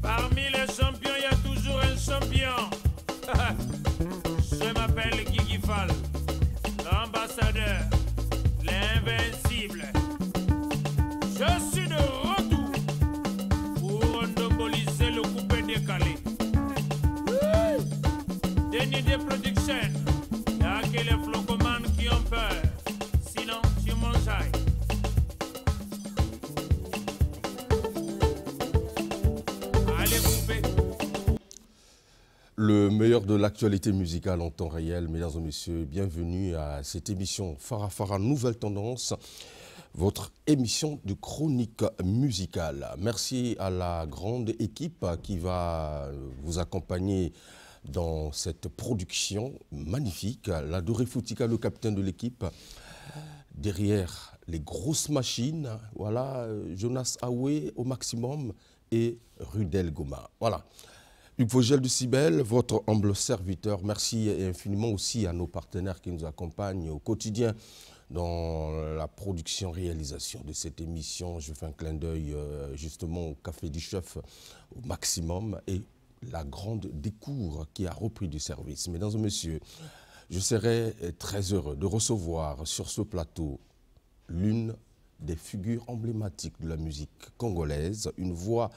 Parmi les champions, il y a toujours un champion. Je m'appelle Guigui Fall, l'ambassadeur, l'invincible. Je suis de retour pour endomboliser le coupé décalé. Denis de Production, il n'y a que les flocomanes qui ont peur. Sinon, tu m'enjailles. Allez, coupé. Le meilleur de l'actualité musicale en temps réel, mesdames et messieurs, bienvenue à cette émission Farafara Nouvelle Tendance, votre émission de chronique musicale. Merci à la grande équipe qui va vous accompagner dans cette production magnifique. La Doré Foutika, le capitaine de l'équipe, derrière les grosses machines, voilà, Jonas Aoué au maximum et Rudel Goma. Voilà. Hugues Vogel de Cybèle, votre humble serviteur. Merci infiniment aussi à nos partenaires qui nous accompagnent au quotidien dans la production-réalisation de cette émission. Je fais un clin d'œil justement au Café du Chef au maximum et la grande décour qui a repris du service. Mesdames et messieurs, je serai très heureux de recevoir sur ce plateau l'une des figures emblématiques de la musique congolaise, une voix,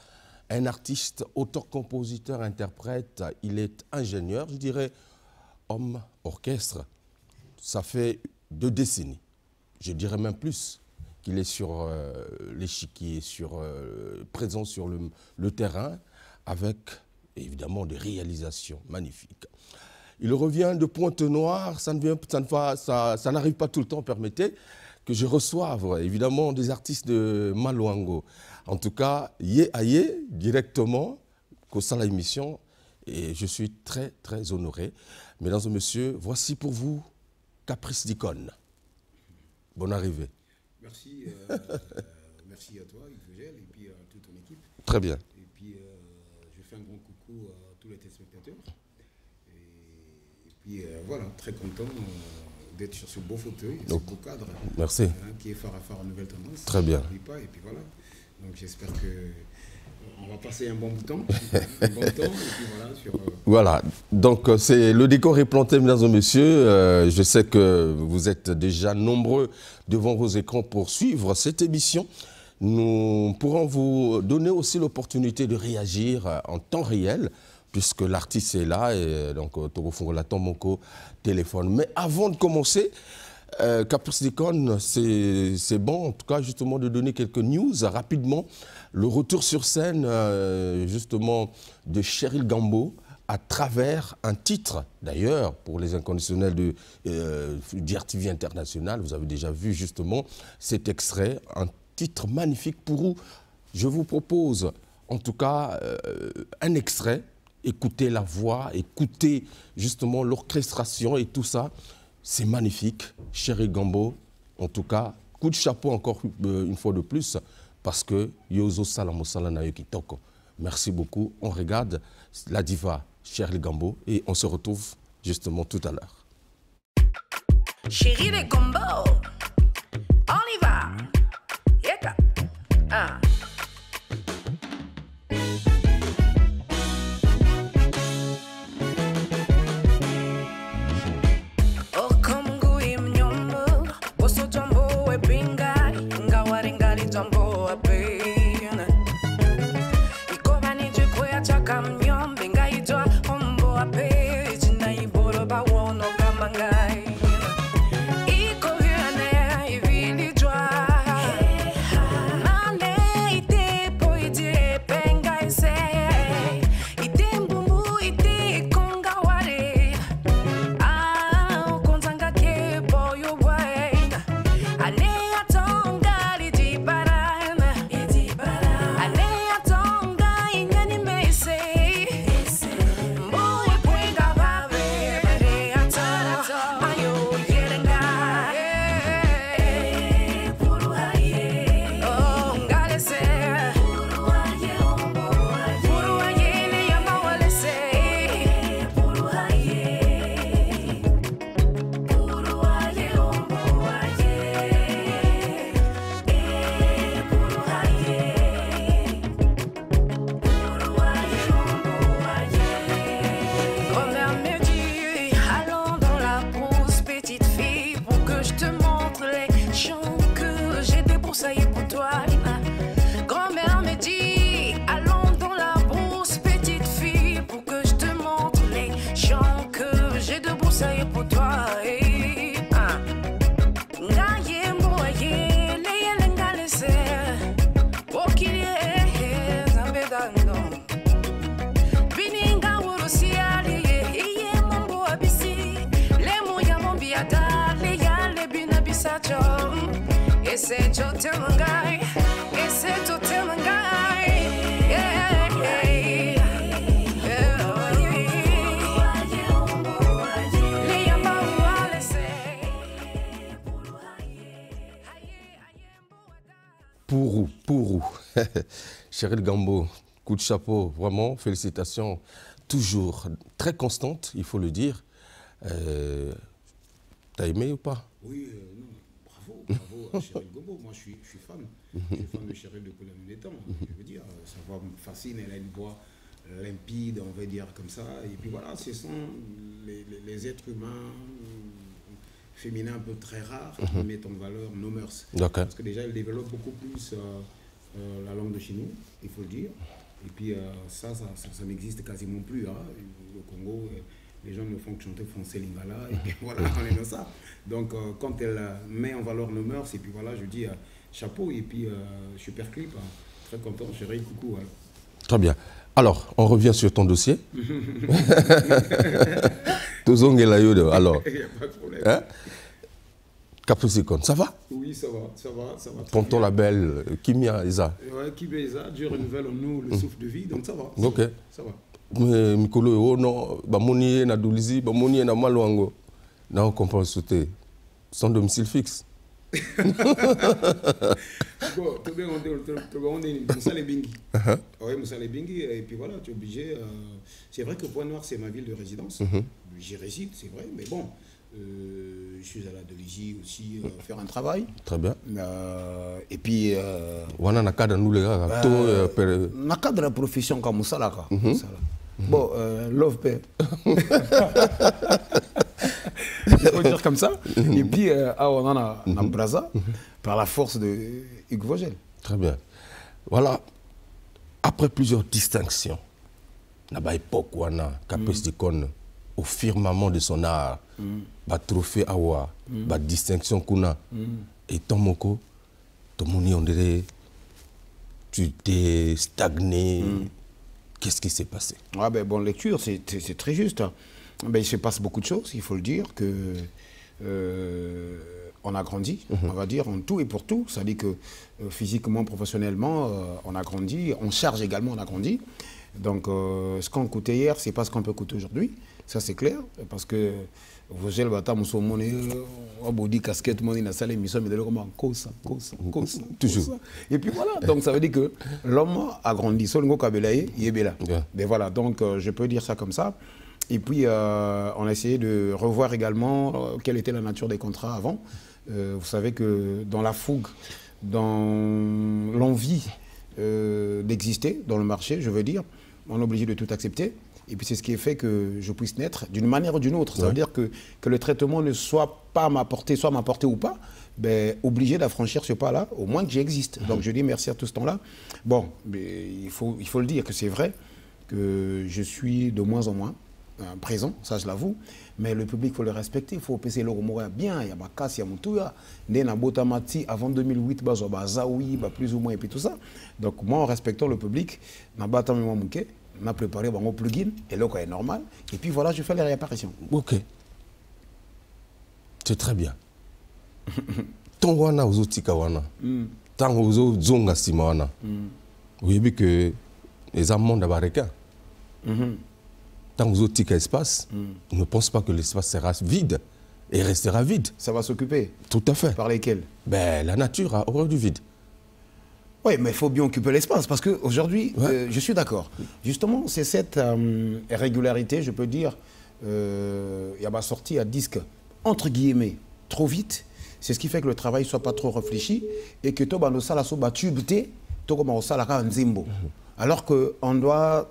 un artiste, auteur, compositeur, interprète. Il est ingénieur, je dirais, homme orchestre. Ça fait 2 décennies, je dirais même plus, qu'il est sur l'échiquier, présent sur le terrain, avec évidemment des réalisations magnifiques. Il revient de Pointe-Noire, ça n'arrive pas tout le temps, permettez que je reçoive évidemment des artistes de Maluango. En tout cas, Yé Aye, directement, qu'au sein de l'émission, et je suis très, très honoré. Mesdames et messieurs, voici pour vous Caprice d'Icône. Bonne arrivée. Merci, merci à toi, Hugues Vogel, et puis à toute ton équipe. Très bien. Et puis, je fais un grand coucou à tous les téléspectateurs. Et puis, voilà, très content d'être sur ce beau fauteuil, ce beau cadre. Merci. Qui est Farafara Nouvelle Tendance. Très bien. Et puis voilà. Donc j'espère qu'on va passer un bon temps. Et puis voilà. Voilà. Donc c'est le décor est planté, mesdames et messieurs. Je sais que vous êtes déjà nombreux devant vos écrans pour suivre cette émission. Nous pourrons vous donner aussi l'opportunité de réagir en temps réel, puisque l'artiste est là et donc Togofungola Tomoko téléphone. Mais avant de commencer, Caprice d'Icône, c'est bon en tout cas justement de donner quelques news rapidement. Le retour sur scène justement de Cheryl Gambo à travers un titre, d'ailleurs pour les inconditionnels de DRTV International, vous avez déjà vu justement cet extrait, un titre magnifique pour vous. Je vous propose en tout cas un extrait. Écoutez la voix, écoutez justement l'orchestration et tout ça. C'est magnifique. Cheryl Gambo, en tout cas, coup de chapeau encore une fois de plus, parce que Yozo Salamo Salanayo Kitoko. Merci beaucoup. On regarde la diva Cheryl Gambo et on se retrouve justement tout à l'heure. Cheryl Gambo, on y va. Yeka. Ah. Iko yane ivili jwa, nane esse chotemangai, esse chotemangai. Yeah, yeah. Pourou. Cheryl Gambo, coup de chapeau, vraiment, félicitations. Toujours très constante, il faut le dire. T'as aimé ou pas? Oui, non, bravo à Cheryl Gambo. Moi, je suis fan. Je suis fan de Cheryl depuis la nuit des temps. Je veux dire, sa voix me fascine, elle a une voix limpide, on va dire comme ça. Et puis voilà, ce sont les êtres humains féminins un peu très rares qui mettent en valeur nos mœurs. Parce que déjà, elle développe beaucoup plus la langue de chez nous, il faut le dire. Et puis ça n'existe quasiment plus. Hein. Au Congo, les gens ne font que chanter français lingala, et puis voilà, on est dans ça. Donc quand elle met en valeur nos mœurs, et puis voilà, je dis chapeau, et puis super clip, hein. Très content, chérie, coucou. Alors. Très bien. Alors, on revient sur ton dossier. Alors, il n'y a pas de problème. Hein? Capucicon, ça va? Oui, ça va. Pour ton label, Kimia Isa. Oui, Kimia Isa, Dieu renouvelle en nous le souffle de vie, donc ça va. Ok. Ça va. Mais Mikolo, non, Bamoni na Doulizi, Bamoni na Malouango. Là, on comprend sauter. Sans domicile fixe. Bon, tout bien, on est Moussa les Bingi. Oui, Moussa les Bingi, et puis voilà, tu es obligé. C'est vrai que Pointe-Noire, c'est ma ville de résidence. J'y réside, c'est vrai, mais bon. Je suis à la Doulizi aussi faire un travail. Très bien. Et puis. On a un cadre nous les gars. Un cadre de la profession comme Moussa là. Bon, love paix. Il faut dire comme ça. Et puis, on en a Braza par la force de Hugues Vogel. Très bien. Voilà. Après plusieurs distinctions, on a époque où on a Capucicon au firmament de son art, le trophée Awa, la distinction qu'on a. Et ton moko, ton moni, on dirait, tu t'es stagné. Qu'est-ce qui s'est passé? Ah ben, bon, lecture, c'est très juste. Ben, il se passe beaucoup de choses, il faut le dire, que on a grandi, on va dire, en tout et pour tout. Ça dit que physiquement, professionnellement, on a grandi, on charge également, on a grandi. Donc, ce qu'on coûtait hier, c'est pas ce qu'on peut coûter aujourd'hui. Ça, c'est clair, parce que Vogel Bata Moussomone, Abodi casquette, mon in a salé, mission, mais de l'homme en cause, toujours. Et puis voilà, donc ça veut dire que l'homme a grandi. Solongo Kabelaye, il est là. Mais voilà, donc je peux dire ça comme ça. Et puis, on a essayé de revoir également quelle était la nature des contrats avant. Vous savez que dans la fougue, dans l'envie d'exister dans le marché, je veux dire, on est obligé de tout accepter. Et puis c'est ce qui fait que je puisse naître d'une manière ou d'une autre. Ça veut dire que le traitement ne soit pas à ma portée, soit à ma portée ou pas, ben, obligé d'affranchir ce pas-là, au moins que j'existe. Donc je dis merci à tout ce temps-là. Bon, mais il faut le dire que c'est vrai que je suis de moins en moins présent, ça je l'avoue, mais le public, il faut le respecter, il faut passer le remords bien, il y a ma casse, il y a mon tout, il y a Botamati avant 2008, Zawi, plus ou moins, et puis tout ça. Donc moi, en respectant le public, on a préparé mon plugin, et là, c'est normal, et puis voilà, je fais les réapparitions. Ok. C'est très bien. Ton wana ozo tika wana, tant ozo zonga sima wana, vous voyez que les amants d'Abareka, tant que vous avez espace, on ne pense pas que l'espace sera vide et restera vide. Ça va s'occuper. Tout à fait. Par lesquels? Ben, la nature a horreur du vide. Oui, mais il faut bien occuper l'espace parce qu'aujourd'hui, je suis d'accord. Justement, c'est cette régularité, je peux dire, il y a ma sortie à disque, entre guillemets, trop vite. C'est ce qui fait que le travail ne soit pas trop réfléchi et que tout le monde soit tubté, tout le monde soit nzimbo. Alors qu'on doit,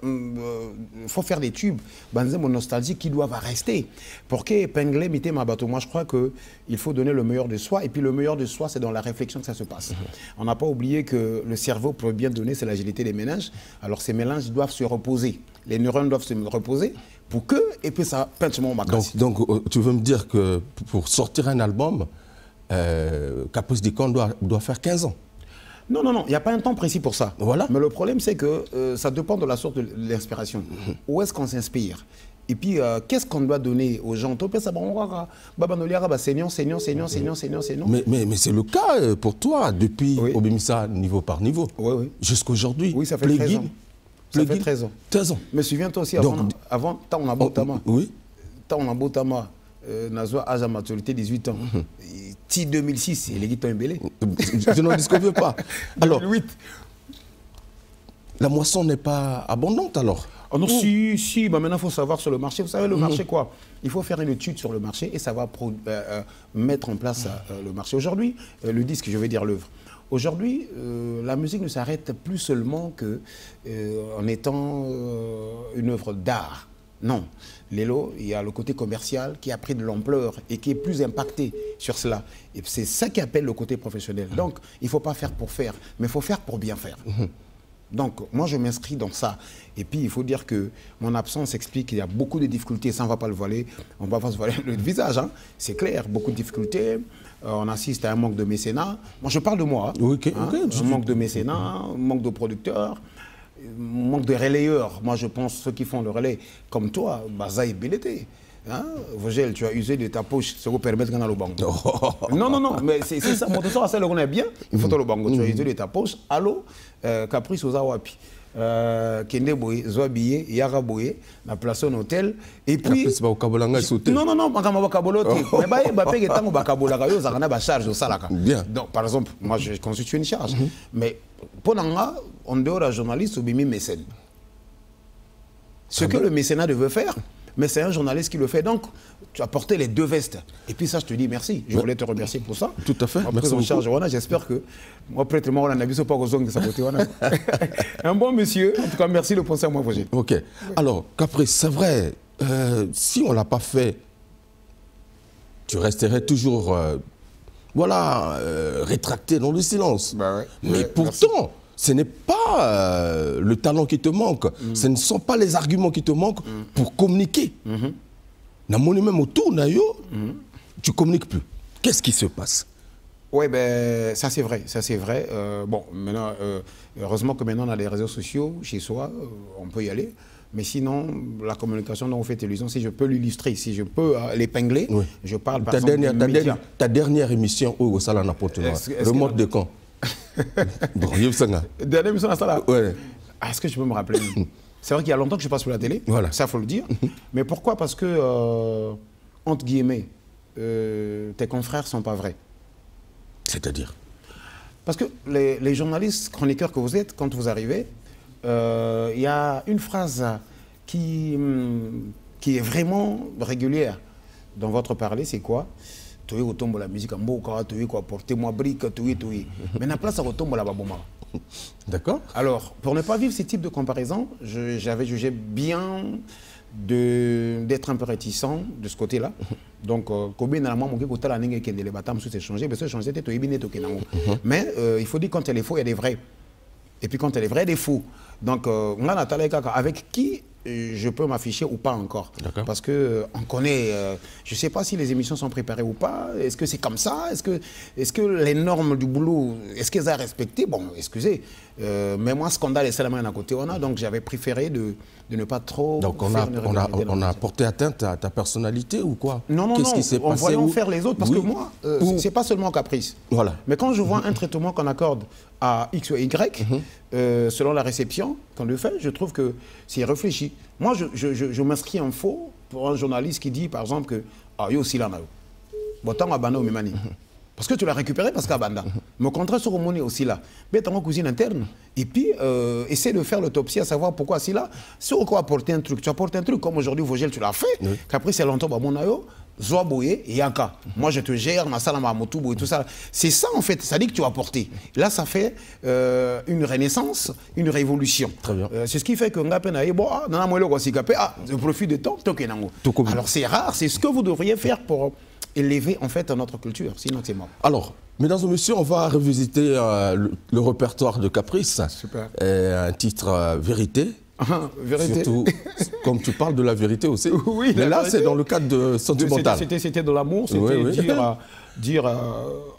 faut faire des tubes, mon nostalgie qui doivent rester. Pour que épingler, mettez ma bateau. Moi, je crois qu'il faut donner le meilleur de soi. Et puis le meilleur de soi, c'est dans la réflexion que ça se passe. On n'a pas oublié que le cerveau, pour bien donner, c'est l'agilité des méninges. Alors ces méninges doivent se reposer. Les neurones doivent se reposer pour que, et puis ça peinte mon macasse. Donc, tu veux me dire que pour sortir un album, Capucicon doit faire 15 ans? Non, non, non, il n'y a pas un temps précis pour ça. Voilà. Mais le problème, c'est que ça dépend de la sorte de l'inspiration. Où est-ce qu'on s'inspire? Et puis, qu'est-ce qu'on doit donner aux gens? Mais c'est le cas pour toi, depuis Obimisa, niveau par niveau, jusqu'aujourd'hui. Oui, ça fait 13 ans. Ça fait 13 ans. 13 ans. Mais souviens-toi aussi, avant on a Botama. Oui. On a Botama, Nazwa Aja maturité 18 ans. 2006, il est guitare embellé. Je n'en disconviens pas. Alors, 2008. La moisson n'est pas abondante alors? Oh non, si, bah maintenant il faut savoir sur le marché. Vous savez, le marché quoi? Il faut faire une étude sur le marché et ça va mettre en place le marché. Aujourd'hui, le disque, je vais dire l'œuvre. Aujourd'hui, la musique ne s'arrête plus seulement en étant une œuvre d'art. Non. Lélo, il y a le côté commercial qui a pris de l'ampleur et qui est plus impacté sur cela. Et c'est ça qui appelle le côté professionnel. Donc, il ne faut pas faire pour faire, mais il faut faire pour bien faire. Donc, moi, je m'inscris dans ça. Et puis, il faut dire que mon absence explique qu'il y a beaucoup de difficultés. Ça, on ne va pas le voiler. On ne va pas se voiler le visage. Hein. C'est clair, beaucoup de difficultés. On assiste à un manque de mécénat. Moi, je parle de moi. Hein. Un manque de mécénat, un manque de producteurs, un manque de relayeurs. Moi, je pense ceux qui font le relais, comme toi, Baza et Belleté. Hein? Vogel, tu as usé de ta poche, ça vous permet de gagner le bango. Non, mais c'est ça. Mon tesoro, c'est le qu'on est bien. Il faut le bango. Tu as usé de ta poche. Allô, Caprice aux Awapi. Kende Boye, Zoabiye, Yara Boye, la place en hôtel. Et puis. Non, mais donc, par exemple, moi, je constitue une charge. Mais pour l'anga, en dehors d'un journaliste, ou bimi mécène. Ce que le mécénat devait faire, mais c'est un journaliste qui le fait. Donc, tu as porté les deux vestes. Et puis ça, je te dis merci. Je voulais te remercier pour ça. Tout à fait. Merci beaucoup. J'espère que moi, prêtre, moi, on a vu ce pas aux ongles de sa beauté. Un bon monsieur. En tout cas, merci de penser à moi, Vogel. Ok. Alors, Caprice, c'est vrai, si on ne l'a pas fait, tu resterais toujours, rétracté dans le silence. Bah ouais. Mais pourtant, ce n'est pas le talent qui te manque, ce ne sont pas les arguments qui te manquent pour communiquer. Même autour, tu ne communiques plus. Qu'est-ce qui se passe? Oui, ben, ça c'est vrai. Bon, maintenant, heureusement que maintenant on a les réseaux sociaux chez soi, on peut y aller. Mais sinon, la communication dont on fait illusion, si je peux l'illustrer, si je peux l'épingler, je parle par exemple ta dernière émission au Salana Portugal, remonte de quand? Dernière émission à Salana? Ouais. Est-ce que je peux me rappeler? C'est vrai qu'il y a longtemps que je passe sur la télé, ça faut le dire. Mais pourquoi? Parce que, entre guillemets, tes confrères ne sont pas vrais. C'est-à-dire? Parce que les journalistes, chroniqueurs que vous êtes, quand vous arrivez, il y a une phrase qui est vraiment régulière dans votre parler, c'est quoi? Tu es au tombe la musique en boca, tu es quoi, portez-moi brique, tu es. Mais la place à retombe la baboma. D'accord. Alors, pour ne pas vivre ce type de comparaison, j'avais jugé bien d'être un peu réticent de ce côté-là. Donc, mais il faut dire quand elle est faux, il y a des vrais. Et puis quand elle est vraie, des faux. Donc, avec qui je peux m'afficher ou pas encore. Parce qu'on connaît, je ne sais pas si les émissions sont préparées ou pas. Est-ce que c'est comme ça? Est-ce que les normes du boulot, est-ce qu'elles ont respecté? Bon, excusez. Mais moi, scandale et salamane à côté, donc j'avais préféré de ne pas trop. Donc on a porté atteinte à ta personnalité ou quoi? Non, Qu'est-ce qui s'est passé? On voyons faire les autres. Parce que moi, c'est pas seulement caprice. Voilà. Mais quand je vois un traitement qu'on accorde à X ou Y, selon la réception qu'on le fait, je trouve que c'est réfléchi. Moi, je m'inscris en faux pour un journaliste qui dit, par exemple, que « yo aussi là, parce que tu l'as récupéré parce qu'Abanda. Mais au contraire, sur le aussi là. Mais tu as une cuisine interne. Et puis, essaie de faire l'autopsie à savoir pourquoi c'est là. Si on apporter un truc, tu apportes un truc comme aujourd'hui, Vogel, tu l'as fait. Qu'après, c'est longtemps, Zoa Boye et Yaka. Moi, je te gère, ma salle, ma moto, et tout ça. C'est ça, en fait. Ça dit que tu as apporté. Là, ça fait une renaissance, une révolution. Très bien. C'est ce qui fait que je profite de temps. Alors, c'est rare. C'est ce que vous devriez faire pour élever, en fait, notre culture. Sinon, c'est mort. Alors, mesdames et messieurs, on va revisiter le répertoire de Caprice. Super. Un titre Vérité. Vérité. Surtout, comme tu parles de la vérité aussi. Oui, mais là, c'est dans le cadre de sentimental. C'était de l'amour, c'était dire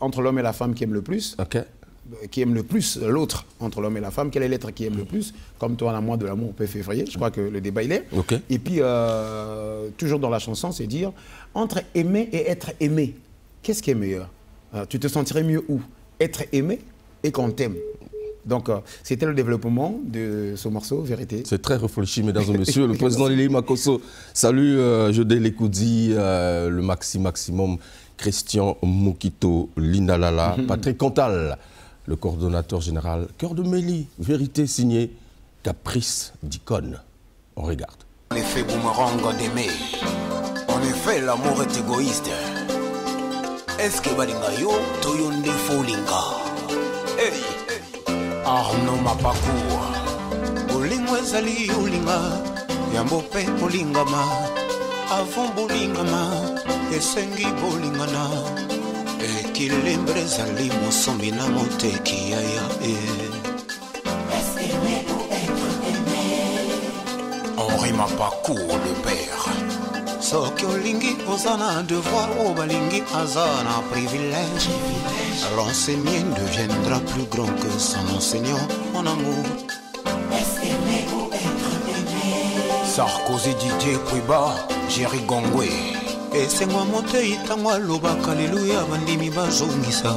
entre l'homme et la femme qui aiment le plus. qui aime le plus l'autre entre l'homme et la femme? Quel est l'être qui aime le plus? Comme toi, en moi de l'amour peut février. Je crois que le débat, il est. Okay. Et puis, toujours dans la chanson, c'est dire, entre aimer et être aimé, qu'est-ce qui est meilleur? Tu te sentirais mieux où? Être aimé et qu'on t'aime. Donc, c'était le développement de ce morceau, Vérité. C'est très réfléchi, mesdames et messieurs. Le président Lili Makosso, salut Jodé Lekoudi, le Maximum, Christian Mokito, Lina Lala, Patrick Cantal, le coordonnateur général, Cœur de Mélie, Vérité signé Caprice d'Icône. On regarde. En effet, boomerang d'aimer. En effet, l'amour est égoïste. Est-ce que balinga yo toyonde folinga? Hey, Arnaud Mapakour. Bolingo ezali olinga, yambo pe bolingama. Avant bolingama, esengi bolingana. Ekilembre ezali mosombi na moteki yaya. Henri Mapakour, le père. Soki olingi ozana devoir, o balingi azana privilège. L'enseignant deviendra plus grand que son enseignant en amour. Aimer ou être aimé. Sarkozy, Didier Kouiba, Jerry Gongwe. Et c'est moi monté itangwa lobaka alléluia bandimi bazongisa.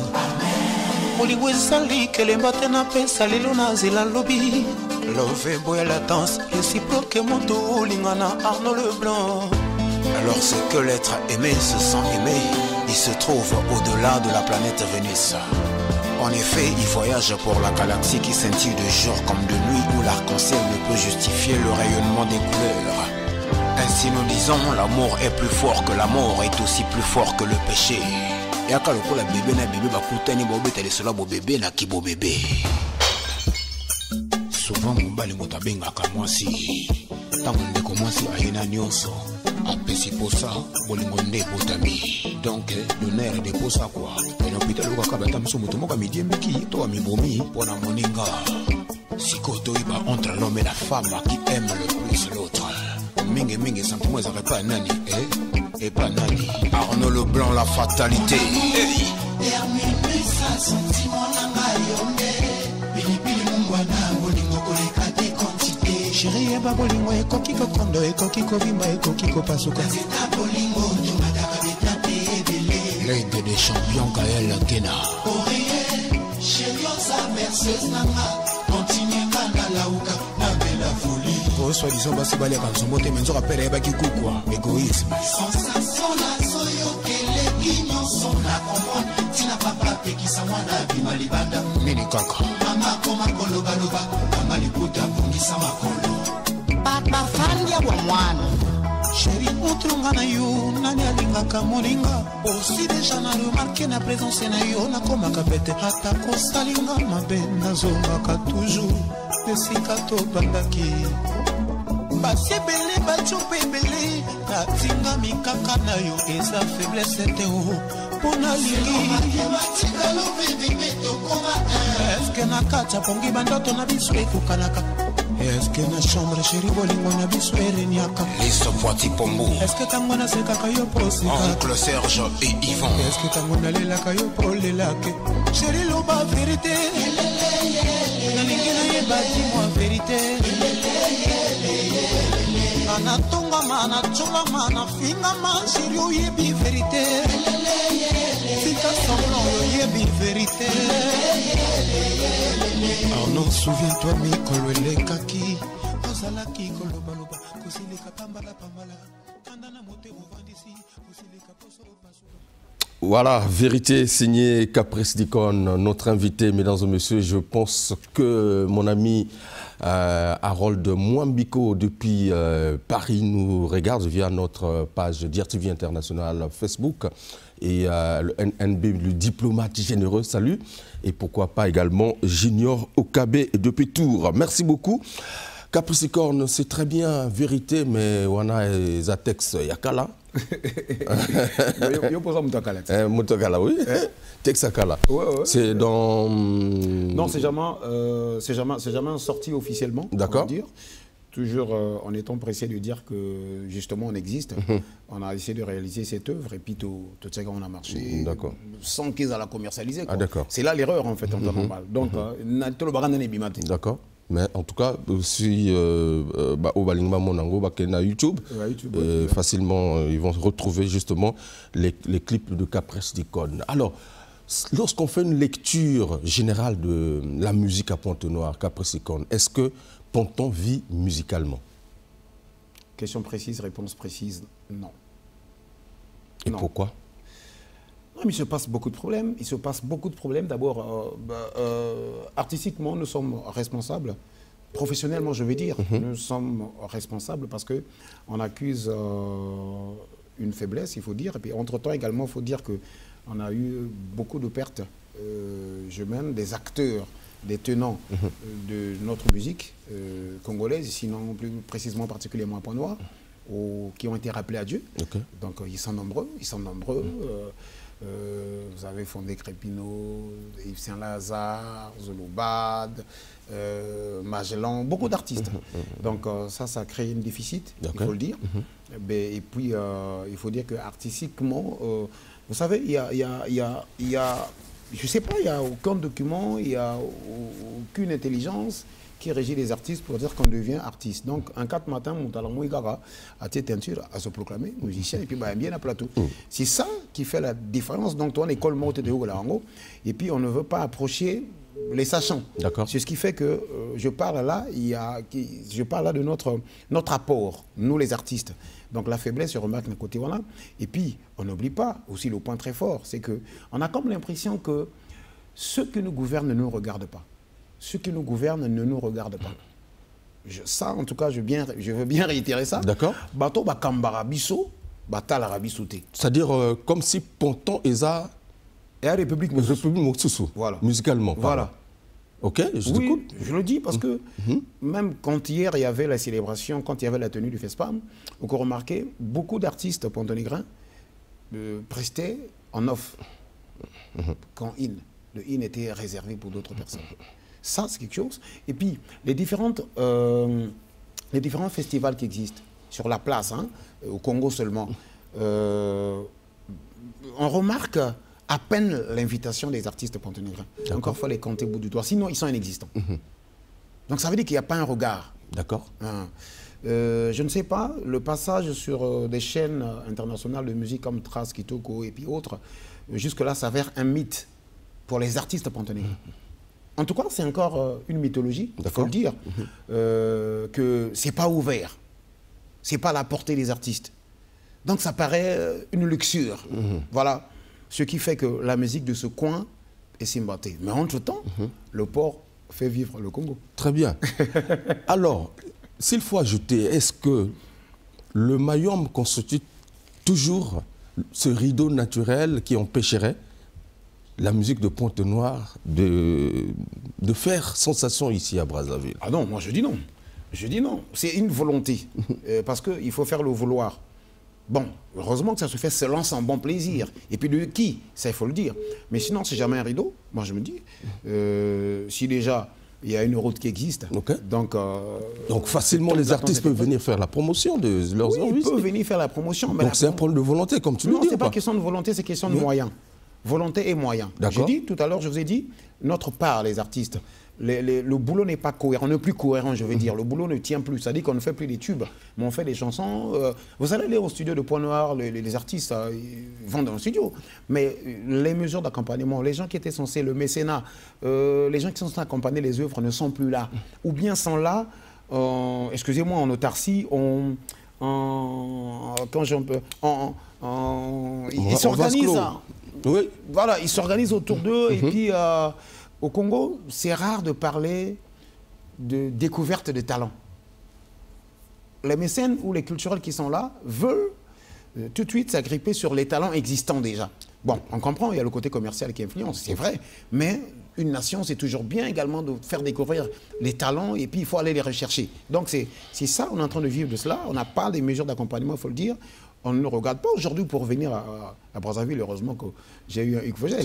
Olingo ezali kelembate na pesa lelo na zela lobi. Love boya la danse réciproque moto olingana Arnaud Leblanc. Alors c'est que l'être aimé se sent aimé, il se trouve au-delà de la planète Vénus. En effet, il voyage pour la galaxie qui scintille de jour comme de nuit, où l'arc-en-ciel ne peut justifier le rayonnement des couleurs. Ainsi nous disons, l'amour est plus fort que la mort, est aussi plus fort que le péché. Et à quand la bébé na bébé bakutani bobe tele cela bo bébé na kibo bébé. Souvent mon bali motabenga kamwasi. Tango ndeko mwasi ayina nyonso. Apesi posa bolingo nde botami. Donc l'honneur de posa quoi. Et l'hôpital ou kakaba tamso motomoka midi mbiki to amibomi pona moninga. Sikoto iba entre l'homme et la femme qui aime le plus l'autre. Mingi mingi sentiment ça pas nani et pas nani. Arnaud Leblanc la fatalité. Termine sa sentiment nanga yonde. Pilipili mungwana bolingo koleka de quantité. Chérie eba bolingo ekokiko kondo ekokiko bimba ekokiko pasuka. Zeta bolingo tomataka betape ebele. L'aigle des champions Gaël Kena. Oreille, chérie sa berceuse nanga. Continue kana lauka na bela folie. Oh, soi-disant, basi bali quand son moté menzo rappelle eba kikou quoi. Égoïsme. Sensation la soyo kele guignon son na comprendre. Tina papa pe ki sa mwana bima libanda. Mini kaka. Mama koma kolo baloba. Mama liputa bungi sa makolo. Papa fandia wa mwana. Chérie, utrunga na yo, nani alingaka moninga. Aussi déjà na remarqué na présence na yo, na koma kapete. Hata kosalinga mabe na zongaka toujours. Esika to bandaki. Basi ebele bachope ebele. Na tinga mikaka na yo, eza faiblesse te o. Pona lingi. Est-ce que na kacha pongi bandoto na biso ekukanaka? Est-ce que na chambre chérie bolingo na biso ereniaka? Listo Poiti Pombo. Est-ce que tango na sekaka yo posika? Oncle Serge et Yvon. Est-ce que tango na lelaka yo polelake? Chérie loba vérité. Nalingi na yeba dis-moi vérité. Anatonga mana chonga mana finga man chérie oyebi vérité. Fika semblant oyebi vérité. Arnaud, souviens-toi, Mikolo Lekaki. Ozalaki Kolobaloba, Kosileka Pambala Pambala. Kandana Mote Movandisi, Kosileka Poso Paso. Voilà, vérité signée Caprice d'Icône, notre invité, mesdames et messieurs. Je pense que mon ami Harold Mwambiko depuis Paris nous regarde via notre page DRTV International Facebook et le NNB, le diplomate généreux, salut. Et pourquoi pas également Junior Okabe depuis Tours. Merci beaucoup. Capricorne, c'est très bien, vérité, mais on a Zatex Yakala. Moutokala, oui. Texakala. C'est dans. Non, c'est jamais sorti officiellement. D'accord. toujours en étant pressé de dire que justement on existe. On a essayé de réaliser cette œuvre et puis tout ça on a marché sans qu'ils aient la commercialiser. C'est là l'erreur en fait en temps normal. Donc, d'accord. Mais en tout cas, si au Balingma Monango, na YouTube, facilement, ils vont retrouver justement les clips de Capres-Icône. Alors, lorsqu'on fait une lecture générale de la musique à Pointe-Noire, Capres-Icône, est-ce que Ponton vit musicalement? Question précise, réponse précise, non. Et pourquoi? Non, mais il se passe beaucoup de problèmes. Il se passe beaucoup de problèmes. D'abord, artistiquement, nous sommes responsables. Professionnellement, je veux dire, nous sommes responsables parce qu'on accuse une faiblesse, il faut dire. Et puis, entre-temps, également, il faut dire qu'on a eu beaucoup de pertes humaines, des acteurs, des tenants de notre musique congolaise, sinon plus précisément particulièrement à Pointe-Noire, qui ont été rappelés à Dieu. Donc, ils sont nombreux. Vous avez fondé Crépino, Yves Saint-Lazare, Zolobad, Magellan, beaucoup d'artistes. Donc ça crée un déficit, il faut le dire. Et puis il faut dire qu'artistiquement, vous savez, il y a je sais pas, il n'y a aucun document, il n'y a aucune intelligence qui régit les artistes pour dire qu'on devient artiste. Donc, un 4 matin, mon talent Mouigara a été teinture à se proclamer musicien et puis bien à plateau. C'est ça qui fait la différence. Donc, toi, l'école monte de Ogolango et puis on ne veut pas approcher les sachants. C'est ce qui fait que je parle là, je parle là de notre apport, nous les artistes. Donc la faiblesse se remarque d'un côté voilà. Et puis, on n'oublie pas aussi le point très fort, c'est qu'on a comme l'impression que ceux qui nous gouvernent ne nous regardent pas. Ceux qui nous gouvernent ne nous regardent pas. Ça, en tout cas, je veux bien réitérer ça. D'accord. Bato bakambara biso, batala rabisoute. C'est-à-dire comme si Ponton et la République Mosusu, voilà. Musicalement. Voilà. Ok, oui, je le dis parce que même quand hier il y avait la célébration, quand il y avait la tenue du FESPAM, on a remarqué beaucoup d'artistes pontonégrins prestaient en off quand le in était réservé pour d'autres personnes. Ça, c'est quelque chose. Et puis, les différents festivals qui existent sur la place, au Congo seulement, on remarque à peine l'invitation des artistes pontonégrins. Encore il faut les compter au bout du doigt. Sinon, ils sont inexistants. Donc, ça veut dire qu'il n'y a pas un regard. D'accord. Je ne sais pas, le passage sur des chaînes internationales de musique comme Trace, Kitoko et puis autres, jusque-là, s'avère un mythe pour les artistes pontonégrins. En tout cas, c'est encore une mythologie, il faut le dire, que ce n'est pas ouvert. Ce n'est pas à la portée des artistes. Donc, ça paraît une luxure. Voilà. Ce qui fait que la musique de ce coin est cimbatée. Mais entre-temps, le port fait vivre le Congo. Très bien. Alors, s'il faut ajouter, est-ce que le Mayom constitue toujours ce rideau naturel qui empêcherait la musique de Pointe-Noire de faire sensation ici à Brazzaville? Ah non, moi je dis non. Je dis non. C'est une volonté. Parce qu'il faut faire le vouloir. Bon, heureusement que ça se fait selon son bon plaisir. Et puis de qui? Ça, il faut le dire. Mais sinon, c'est jamais un rideau. Moi, je me dis, si déjà, il y a une route qui existe, donc facilement, les artistes peuvent venir faire la promotion de leurs services. Ils peuvent venir faire la promotion. Mais donc c'est un problème de volonté, comme tu le dis. Non, ce n'est pas question de volonté, c'est question de moyens. Volonté et moyens. J'ai dit, tout à l'heure, je vous ai dit, notre part, les artistes, le boulot n'est pas cohérent, n'est plus cohérent, je veux dire. Le boulot ne tient plus. C'est-à-dire qu'on ne fait plus des tubes, mais on fait des chansons. Vous allez aller au studio de Pointe-Noire, les artistes ils vont dans le studio. Mais les mesures d'accompagnement, les gens qui étaient censés, le mécénat, les gens qui sont censés accompagner les œuvres ne sont plus là. Ou bien sont là, excusez-moi, en autarcie, ils s'organisent. Oui. Voilà, ils s'organisent autour d'eux et puis au Congo, c'est rare de parler de découverte de talents. Les mécènes ou les culturels qui sont là veulent tout de suite s'agripper sur les talents existants déjà. Bon, on comprend, il y a le côté commercial qui influence, c'est vrai, mais une nation, c'est toujours bien également de faire découvrir les talents et puis il faut aller les rechercher. Donc c'est ça, on est en train de vivre de cela, on n'a pas des mesures d'accompagnement, il faut le dire. On ne regarde pas aujourd'hui pour venir à Brazzaville, heureusement que j'ai eu un Hugues Vogel.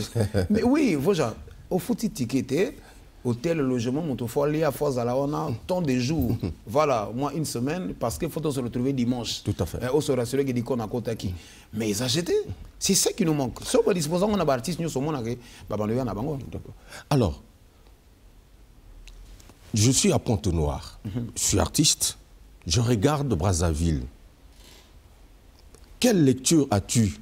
Mais oui, Vogel, au foot ticket, hôtel, logement, mon faut aller à Foz à la on a tant de jours. Voilà, moi une semaine, parce qu'il faut se retrouver dimanche. Tout à fait. Au sera celui qui dit qu'on a compté qui. Mais ils achetaient. C'est ça qui nous manque. Sauf que disposant, on a des artistes, nous sommes en Alors, je suis à Pointe-Noire. Je suis artiste. Je regarde Brazzaville. Quelle lecture as-tu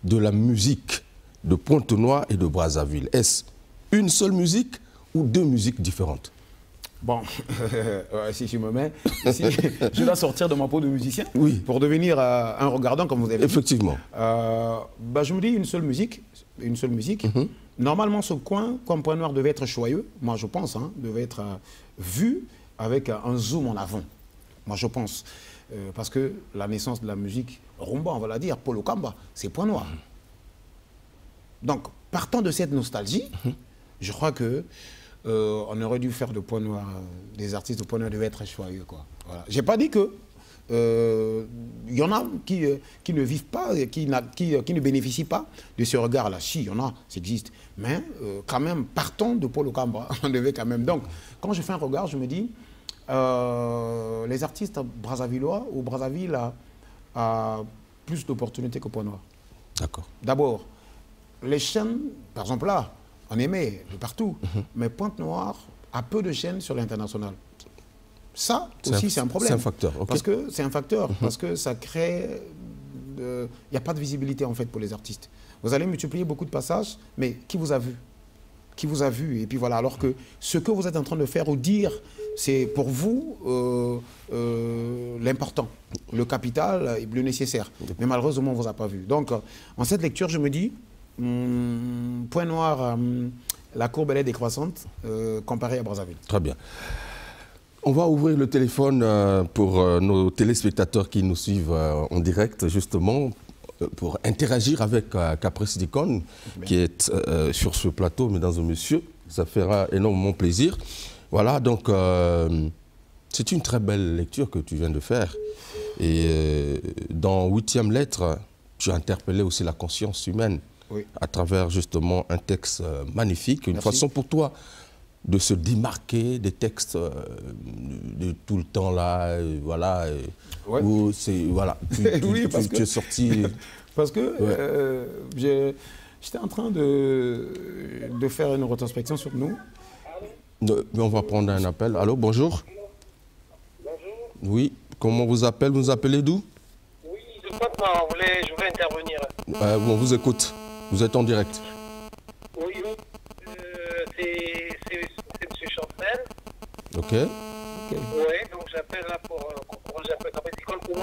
de la musique de Pointe-Noire et de Brazzaville? Est-ce une seule musique ou deux musiques différentes? Bon, si je me mets, si je dois sortir de ma peau de musicien pour devenir un regardant, comme vous avez dit. Effectivement. Je me dis une seule musique. Normalement, ce coin, comme Point Noir, devait être choyeux. Moi, je pense, devait être vu avec un zoom en avant. Moi, je pense. Parce que la naissance de la musique rumba, on va la dire, Polo Kamba, c'est Point Noir. Donc, partant de cette nostalgie, je crois que on aurait dû faire de Point Noir, des artistes de Point Noir devaient être choyeux, quoi. Voilà. J'ai pas dit que y en a qui ne vivent pas, qui ne bénéficient pas de ce regard-là. Si, il y en a, ça existe. Mais quand même, partons de Polo Kamba, on devait quand même. Donc, quand je fais un regard, je me dis, les artistes brazzavillois ou Brazzaville a plus d'opportunités que Point Noir. D'accord. D'abord, les chaînes, par exemple là, on aimait de partout, mais Pointe-Noire a peu de chaînes sur l'international. Ça aussi, c'est un problème. C'est un facteur. Okay. Parce que c'est un facteur, parce que ça crée... Il n'y a pas de visibilité en fait pour les artistes. Vous allez multiplier beaucoup de passages, mais qui vous a vu? Qui vous a vu? Et puis voilà, alors que ce que vous êtes en train de faire ou dire, c'est pour vous l'important, le capital, le nécessaire. Mais malheureusement, on ne vous a pas vu. Donc, en cette lecture, je me dis, Point Noir, la courbe elle est décroissante comparée à Brazzaville. Très bien. On va ouvrir le téléphone pour nos téléspectateurs qui nous suivent en direct, justement, pour interagir avec Caprice Dicon, qui est sur ce plateau, mesdames et messieurs. Ça fera énormément plaisir. Voilà, donc c'est une très belle lecture que tu viens de faire. Et dans 8e lettre, tu as interpellé aussi la conscience humaine à travers justement un texte magnifique, une façon pour toi de se démarquer des textes de tout le temps là, voilà, où c'est, voilà, tu es sorti... Parce que j'étais en train de faire une rétrospection sur nous. Mais on va prendre un appel. Allô, bonjour. Bonjour. Oui, comment vous appelez? Vous nous appelez d'où? Oui, je crois que je voulais intervenir. On vous écoute. Vous êtes en direct. Oui, c'est M. Chancel. Ok. Oui, donc j'appelle là pour moi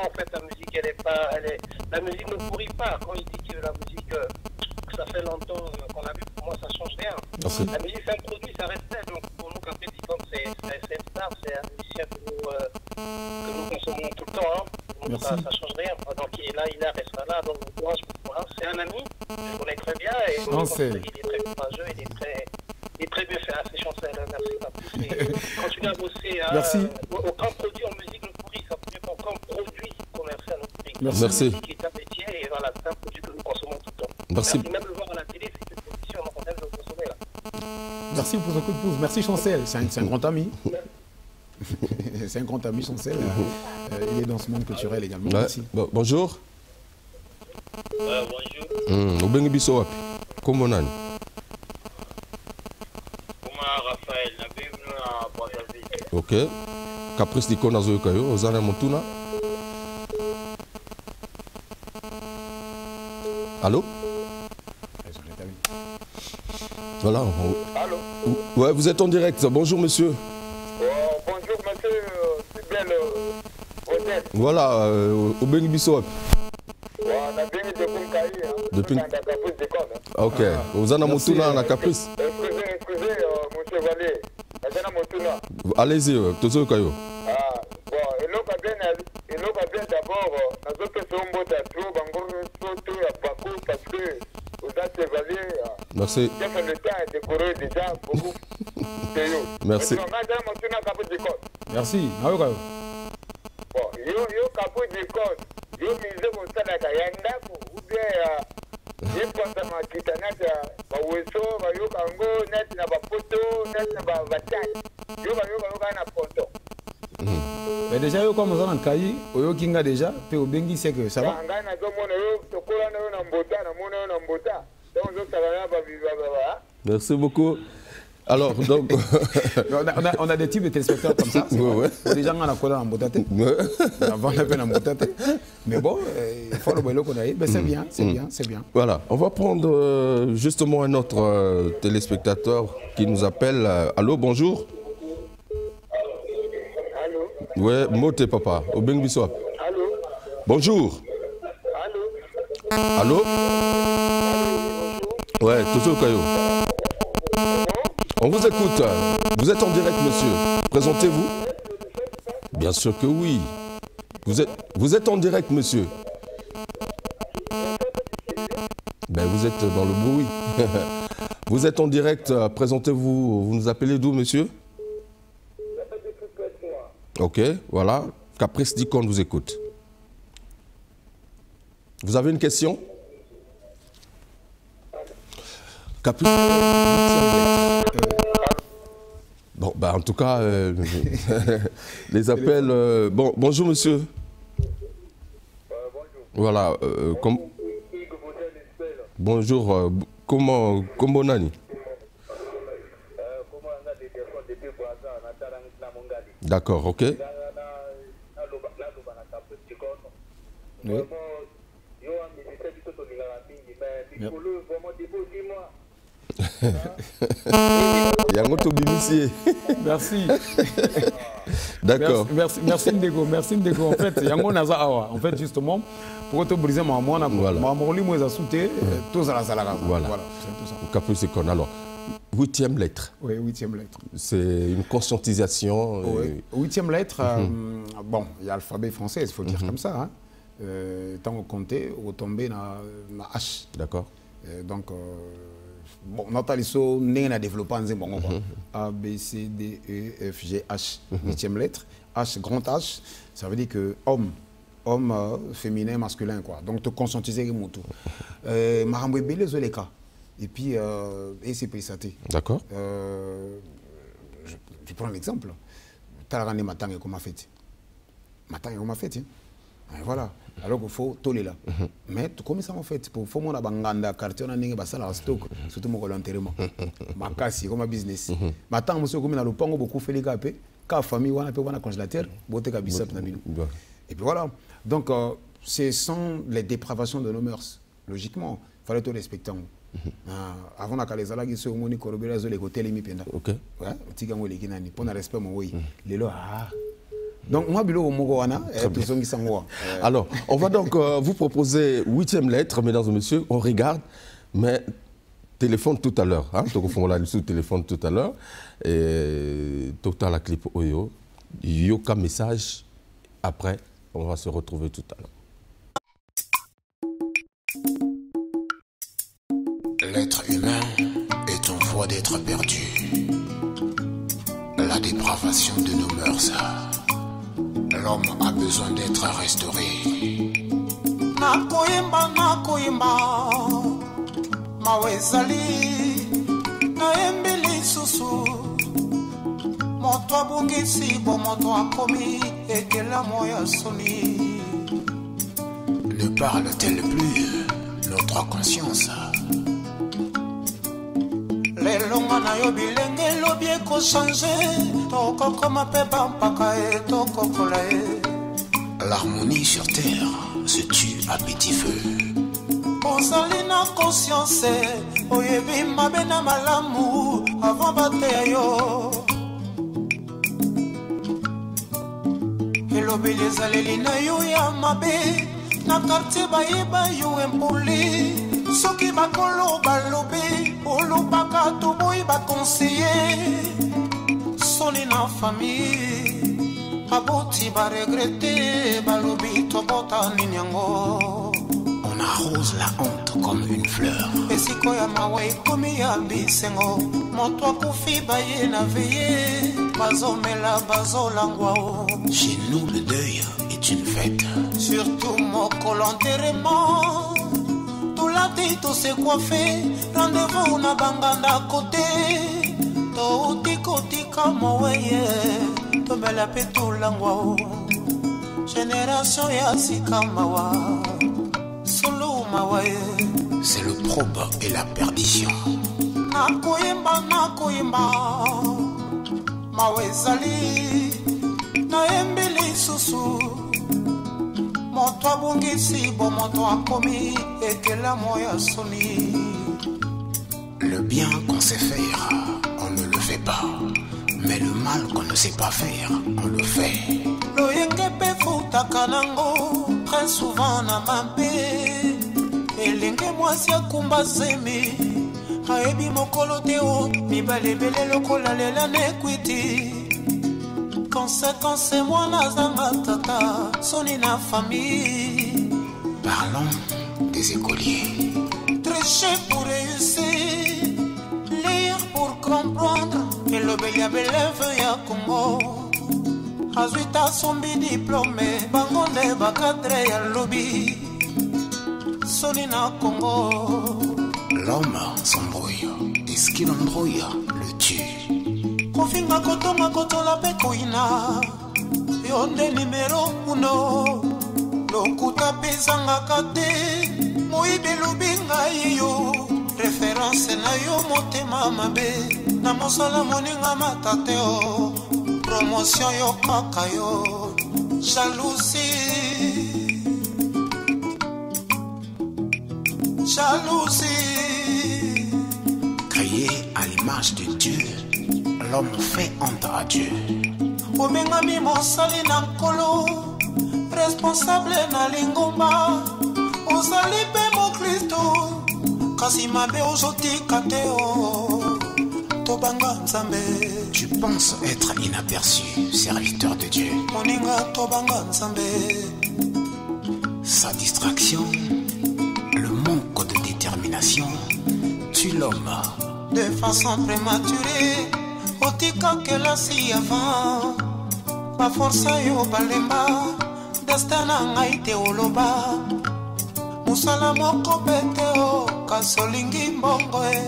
en fait la musique la musique ne pourrit pas. Quand il dit que la musique ça fait longtemps qu'on l'a vu, pour moi ça change rien. Merci. La musique c'est un produit, ça restait. Donc pour nous Caprice Dicon c'est une star, c'est un musicien que nous consommons tout le temps. Donc ça change rien. Donc il restera là, donc moi c'est un ami, je connais très bien et il est très courageux, il est très bien fait, c'est Chancel, merci Caprice. Continue à bosser. Merci. Aucun produit en musique ne pourrit, ça ne pourrit pas aucun produit commercial ne pourrit. Merci. C'est un métier et voilà, c'est un produit que nous consommons tout le temps. Merci. Même le voir à la télé, c'est une production qu'on aime le consommer là. Merci pour ce coup de pouce. Merci Chancel, c'est un grand ami. C'est un grand ami Chancel. Il est dans ce monde culturel également. Merci. Bonjour. Bonjour. Obengi biso wapi? Kombo nani? Raphaël, la bienvenue à Brazzaville. Ok. Caprice Dicon nazoyoka yo, ozana motuna. Allô? Voilà. Allô? Ouais, vous êtes en direct. Bonjour monsieur. Bonjour monsieur, c'est bien Odette. Voilà, Obengi biso wapi? On a bien de Kumkai, depuis Caprice Dicon. Ok. Ozana motuna na Caprice. Excusez, mon chevalier. Ozana motuna. Allez-y, tozoyoka yo. Bon, et l'eau va bien d'abord, nous autres sommes beaux d'atro, bangour, sauter à Bakou, parce que aux chevalier, merci. le temps est décoré déjà beaucoup. Merci. Merci. Bon, yo Caprice Dicon, yo misé mon salaire, ou bien, kwanza makita net baweso bayoka ngo net na bapoto net na batani yo bayoka na poto. Mais déjà yo comme ça en Kayi, oyo kinga déjà pe obengi c'est que ça va. Nga na zo mona yo tokola na mbota na mona yo na mbota. Donc zo sabana ba biba. Merci beaucoup. Alors, donc... on a des types de téléspectateurs comme ça. Ouais. Des gens qui ont en botate. Avant, on a peine en botate. Mais bon, il faut le boulot qu'on a eu. Mais c'est bien, c'est bien, c'est bien. Voilà, on va prendre justement un autre téléspectateur qui nous appelle. Allô, bonjour. Allô. Ouais, Moté papa, au Bengbiswap. Allô. Bonjour. Allô. Allô. Ouais, toujours Kayo. On vous écoute. Vous êtes en direct, monsieur. Présentez-vous. Bien sûr que oui. Vous êtes en direct, monsieur. Ben, vous êtes dans le bruit. Vous êtes en direct. Présentez-vous. Vous nous appelez d'où, monsieur? Ok, voilà. Caprice dit qu'on vous écoute. Vous avez une question? Caprice. Bon, bah en tout cas, les appels... bonjour monsieur. Bonjour. Voilà. Bonjour. Comment Nani? D'accord, ok. Oui. Merci. D'accord. Merci Ndego. Merci Ndego. En fait, Yango Naza Awa. En fait, justement, pour te briser ma main, voilà. Voilà. C'est tout ça. Alors, 8e lettre. Oui, 8e lettre. C'est une conscientisation. Oui. 8e lettre, bon, il y a l'alphabet français, il faut le dire comme ça. Hein. Tant qu'on comptait, on tombait dans H. D'accord. Donc, bon, Nataliso n'a développé un bon A, B, C, D, E, F, G, H. 8e lettre. H, grand H, ça veut dire que homme, féminin, masculin, quoi. Donc, te conscientiser mon tout. Maramboué Bélé, les cas. Et puis, c'est Pésaté. D'accord. Je prends l'exemple. Talarane Matang et comment fait. Matang et comment fait. Voilà. Alors qu'il faut toller là. Mais comment ça en fait? Pour faut mon abanganda quartier on a n'engagé basala stock surtout mon volontairement. Makasi comme business. Matang monsieur comme dans le pango beaucoup fait les gars pe. Ka famille on a pe on a congélateur boté ka bisap na bino. Et puis voilà. Donc ce sont les dépravations de nos mœurs. Logiquement, il fallait tout respecter. Avant la calezala qui se moni corobera zo les côtés les mi penda. OK. Ouais, tigango les kinani pour respect mon oui. Les lo donc, moi, alors, on va donc vous proposer 8e lettre, mesdames et messieurs. On regarde, mais téléphone tout à l'heure. Hein, donc, on va la téléphone tout à l'heure. Et tout à la clip Oyo. Yoka message. Après, on va se retrouver tout à l'heure. L'être humain est en voie d'être perdu. La dépravation de nos mœurs. L'homme a besoin d'être restauré. Nakoyemba, mawezali, naembeli susu. Moto abungisi, moto akomi, ekela moya soni. Ne parle-t-elle plus notre conscience? Lelonga na yo bilenge lobi eko changer. Toko mape bampaka e toko kola e. L'harmonie sur terre se tue à petit feu. Ozali na conscience, oyebi mabe na malamu avant bate yo. Elobi lezaleli na yo ya mabe, na quartier bayeba yo empoli. Soki bakolo balobi, olobaka toboyi baconseiller. Soli na famille, aboti ba regretter, balobi tobota ninyango. On arrose la honte comme une fleur. Esiko ya mawa ekomi ya bisengo, moto akufi baye na veye, bazomela bazolangwa o. Chez nous le deuil est une fête. Surtout mokolo enterrement. fini to se coiffer, rendez-vous na banganda côté. To tika moweye, to bela petulangwa. Génération ya sikamawa, solo mawaye. C'est le probe et la perdition. Nakoyemba, mawezali, naembeli susu. Moto abungisi, bon moto akomi, ekela moya soni. Le bien qu'on sait faire, on ne le fait pas. Mais le mal qu'on ne sait pas faire, on le fait. Loyenge pe futaka nango, très souvent na mambe. Elenge mwasi akumba zemi, aebi mokolo teo, mibale bele lokola lela nekwiti. Conséquence moi nazanga tata, soni na famille. Parlons des écoliers. Tricher pour réussir, lire pour comprendre. Et le belia beleve ya Congo. Azuita sombi diplômé, bangonde bakadre ya lobby. Soni na Congo. L'homme s'embrouille, et ce qu'il embrouille le tue. Kofinga kotonga kotola pe koina. Yonde numéro 1. Lokuta pesanga kate. Moibe lubinga iyo. Référence na yo motema mabe. Na mosala moninga matateo. Promotion yo kaka yo. Jalousie. Jalousie. Créé à l'image de Dieu, l'homme fait honte à Dieu. Omengami mosali na nkolo, responsable na lingomba. Ozali pe mo Kristo, kasi mabe ozotika te o. Tobanga nzambe. Tu penses être inaperçu, serviteur de Dieu. Moninga tobanga nzambe. Sa distraction, le manque de détermination, tue l'homme. De façon prématurée, otika kelasi avant. Ba força yo balemba, destana ngai te oloba. Musala moko bete o, kasolingi mbongo e.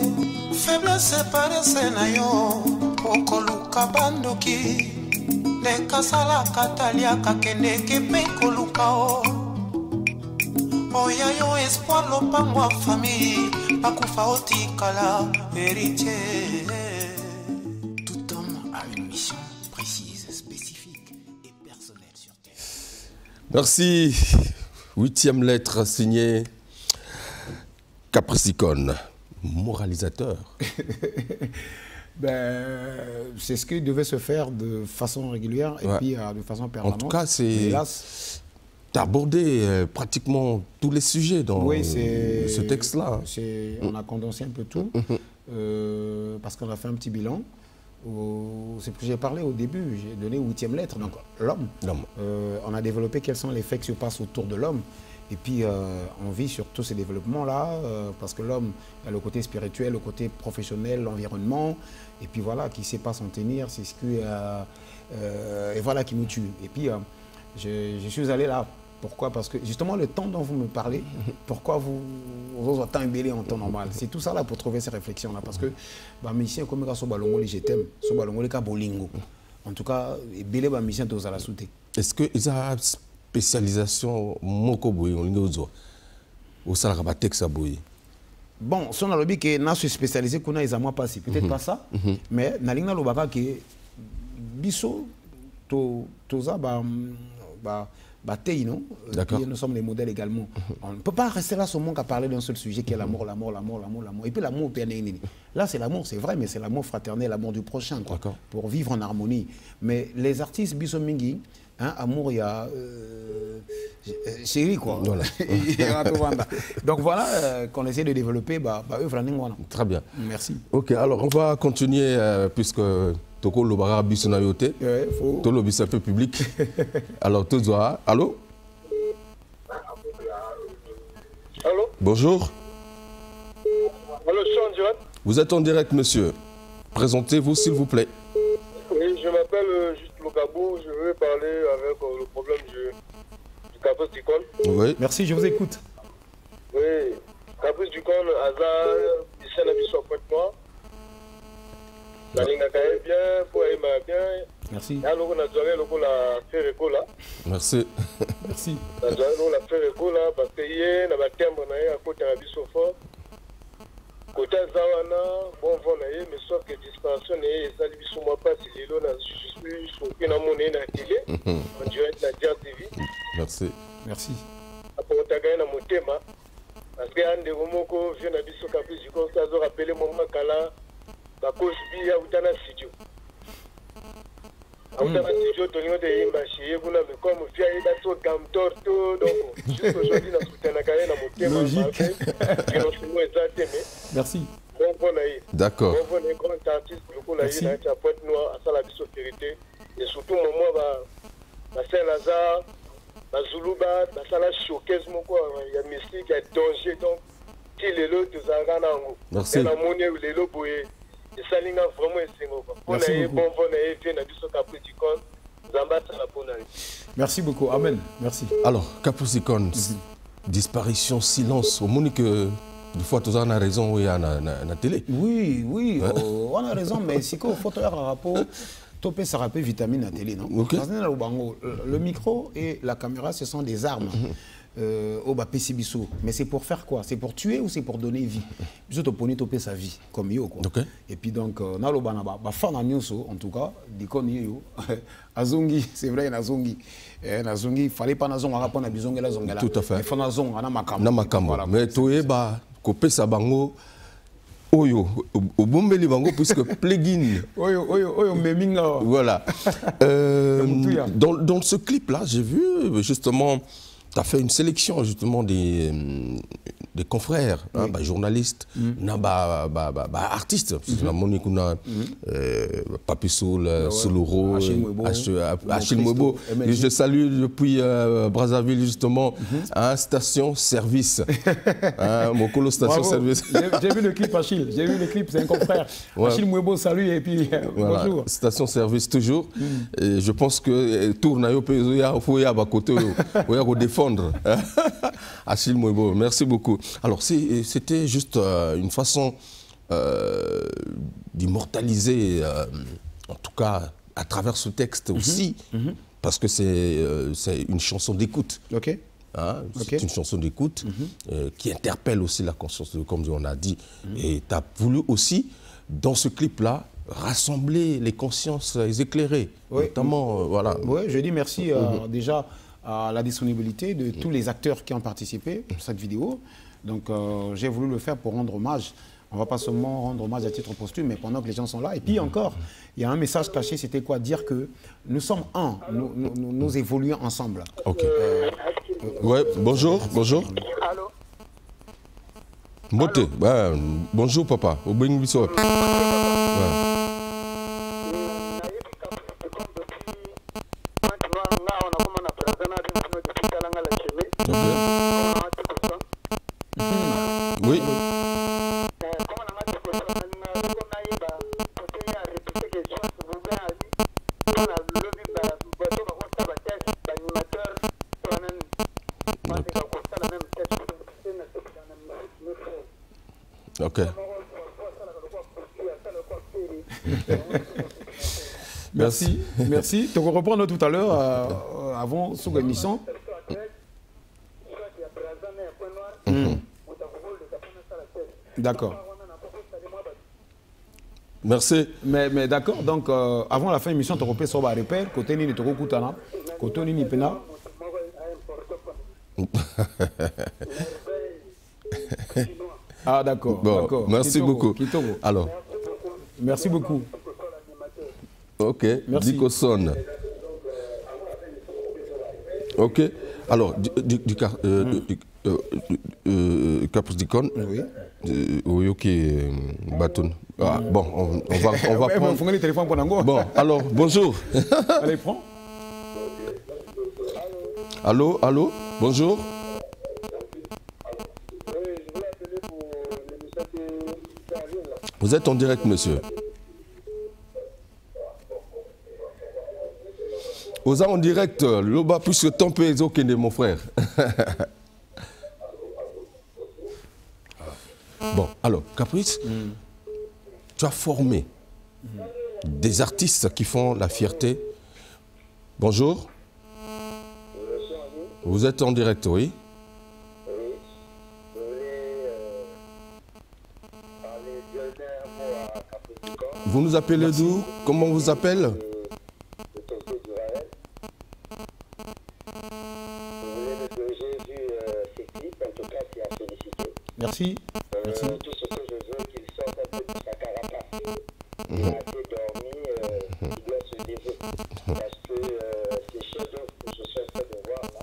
Faiblesse paresse na yo, okoluka bandoki. Nekasala katalia kakende kepe koluka o. Oya yo espoir lopango a famille, bakufa otikala héritier. Tout homme a une mission précise, spécifique et personnelle sur terre. Merci. 8e lettre signée Capricorne, moralisateur. C'est ce qui devait se faire de façon régulière et puis de façon permanente. En tout cas, c'est... Tu as abordé pratiquement tous les sujets dans ce texte-là. On a condensé un peu tout, parce qu'on a fait un petit bilan. C'est ce que j'ai parlé au début, j'ai donné 8e lettre, donc l'homme. On a développé quels sont les faits qui se passent autour de l'homme. Et puis on vit sur tous ces développements-là, parce que l'homme a le côté spirituel, le côté professionnel, l'environnement, et puis voilà, qui ne sait pas s'en tenir, c'est ce qui, et voilà, qui nous tue. Et puis je suis allé là. Pourquoi? Parce que justement le temps dont vous me parlez, pourquoi vous autant embellé en temps normal? C'est tout ça là pour trouver ces réflexions-là. Parce que mission comme Sobalongoli, je t'aime, Sobalongoli Bolingo. En tout cas, belé mission tous à la soute. Est-ce que ils ont spécialisation moko boy on ngozo au salarié texte à boy? Bon, si on a le but que n'a se spécialisé qu'on a ils moi pas si peut-être pas ça, mais na lingna lobaka que biso toza non? Nous sommes les modèles également. On ne peut pas rester là seulement qu'à parler d'un seul sujet qui est l'amour, l'amour, l'amour, l'amour, l'amour. Et puis l'amour, là c'est l'amour, c'est vrai, mais c'est l'amour fraternel, l'amour du prochain, quoi, pour vivre en harmonie. Mais les artistes Bissomingi, hein, amour, il y a chérie, quoi. Voilà. Donc voilà qu'on essaie de développer. Très bien. Merci. Ok, alors on va continuer puisque Toko Lobara Bissonayote, Tolo Bissapé public. Alors, Tozoa, allô? Allô? Bonjour. Allô, je suis en direct. Vous êtes en direct, monsieur. Présentez-vous, s'il vous plaît. Oui, je m'appelle Juste Lokabou. Je veux parler avec le problème du Capricorne. Oui. Merci, je vous écoute. Oui, Caprice du Con, Hazard, Bissana Bissou Pointe-Noire. Nalinga Kaye bien, Poema bien. Merci. Là, on a joué la Ferreco là. Merci. Merci. On a joué la Ferreco là parce que hier, on a timbre à côté de Bissou Fort. Côté Zawana, bon vent mais sauf que disparition et ça lui sont moi pas si les lots je suis choqué dans mon éna télé. On dirait la Dia TV. Merci. Merci. Après on t'a gagné dans mon thème parce que un de Romoko vient à Bissou Caprice du Con, ça a rappelé mon makala. La cause bi ya utana studio. Utana studio to nyote yimba shiye kuna me comme via ida to gamtor to donc juste aujourd'hui na soutena kaye na motema. Logique. Merci. Bon bon aïe. D'accord. Bon bon grand artiste du coup na yina ta Pointe-Noire à la sécurité et surtout moment ba Saint-Lazare, ba Zuluba, ba sala showcase moko ya mystique, ya danger donc qui les lots tous à nango. Merci. Na monnaie ou les lots boye. Et ça linga vraiment esengo quoi. Merci beaucoup. Bon bon na été na biso Caprice du Con. Zamba ça la bonne. Merci beaucoup. Amen. Merci. Alors, Capricorn, disparition, silence. Au moins que des fois, tu as raison, oui, à la télé. Oui, oui, on a raison, mais c'est qu'il faut faire un rapport. Topé, ça rappelle vitamine à la télé, non? Okay. Le micro et la caméra, ce sont des armes. Au Bapessi Bissou. Mais c'est pour faire quoi? C'est pour tuer ou c'est pour donner vie? Bissou Toponi Topé sa vie, comme yo. Quoi. Okay. Et puis donc, Nalo Banaba, fan à Nyuso, en tout cas, d'icône yo. Azongi, c'est vrai, Nazongi. Nazongi, il fallait pas Nazong, on répond à Bizongi la Zongala. Tout à fait. Il faut Nazong, on a Makam. Na Makam. Mais toi, bah, Kopé Sabango. Oyo, au Bombeli Bango, puisque plugin. Oyo, Meminga. Voilà. Dans ce clip-là, j'ai vu justement. Tu as fait une sélection justement des confrères, oui. Journalistes, artistes. La Monique, Papi Soul, Soloro, Achille Mwebo. Je salue depuis Brazzaville justement, station-service. Mon colo station-service. J'ai vu le clip, Achille. J'ai vu le clip, c'est un confrère. Ouais. Achille Mwebo, salut et puis voilà. Bonjour. Station-service toujours. Et je pense que Tournayo Pezoya, il faut y avoir côté, il faut défendre. Achille Mwebo, merci beaucoup. Alors, c'était juste une façon d'immortaliser, en tout cas, à travers ce texte aussi, parce que c'est une chanson d'écoute. Ok. C'est une chanson d'écoute qui interpelle aussi la conscience, comme on a dit. Et tu as voulu aussi, dans ce clip-là, rassembler les consciences éclairées, notamment, voilà. Oui, je dis merci déjà à la disponibilité de tous les acteurs qui ont participé à cette vidéo. Donc j'ai voulu le faire pour rendre hommage. On ne va pas seulement rendre hommage à titre posthume, mais pendant que les gens sont là. Et puis encore, il y a un message caché, c'était quoi? Dire que nous sommes un, nous évoluons ensemble. Ok. Ouais, bonjour, bonjour. Allô? Moté, bonjour papa. Au Benguiso. Oui. Ok. Merci, merci. Tu vas reprendre tout à l'heure, avant sous l'émission. D'accord. Merci. Mais d'accord, donc avant la fin de l'émission, tu as repris sur le repère, côté Nini Toko Koutana, côté Nini Pena. Ah d'accord, bon, d'accord. Merci beaucoup. Alors. Merci beaucoup. Ok, merci. Dikoson. Ok, alors, Capricorn, oui, ok, Baton. Ah, bon, on va prendre. Bon, alors, bonjour. Allez, prends. Allô, allô, bonjour. Vous êtes en direct, monsieur. Vous êtes en direct, l'Oba plus que ton pays, mon frère. Bon, alors, Caprice, tu as formé des artistes qui font la fierté. Bonjour. Vous êtes en direct, oui. Vous nous appelez d'où? Comment on vous appelle? Merci. Merci. Tout ce que je veux, qu'il sorte un peu de sa carapace. Il a assez dormi, il doit se lever. Parce que ces chefs-d'œuvre que je suis en train de voir là,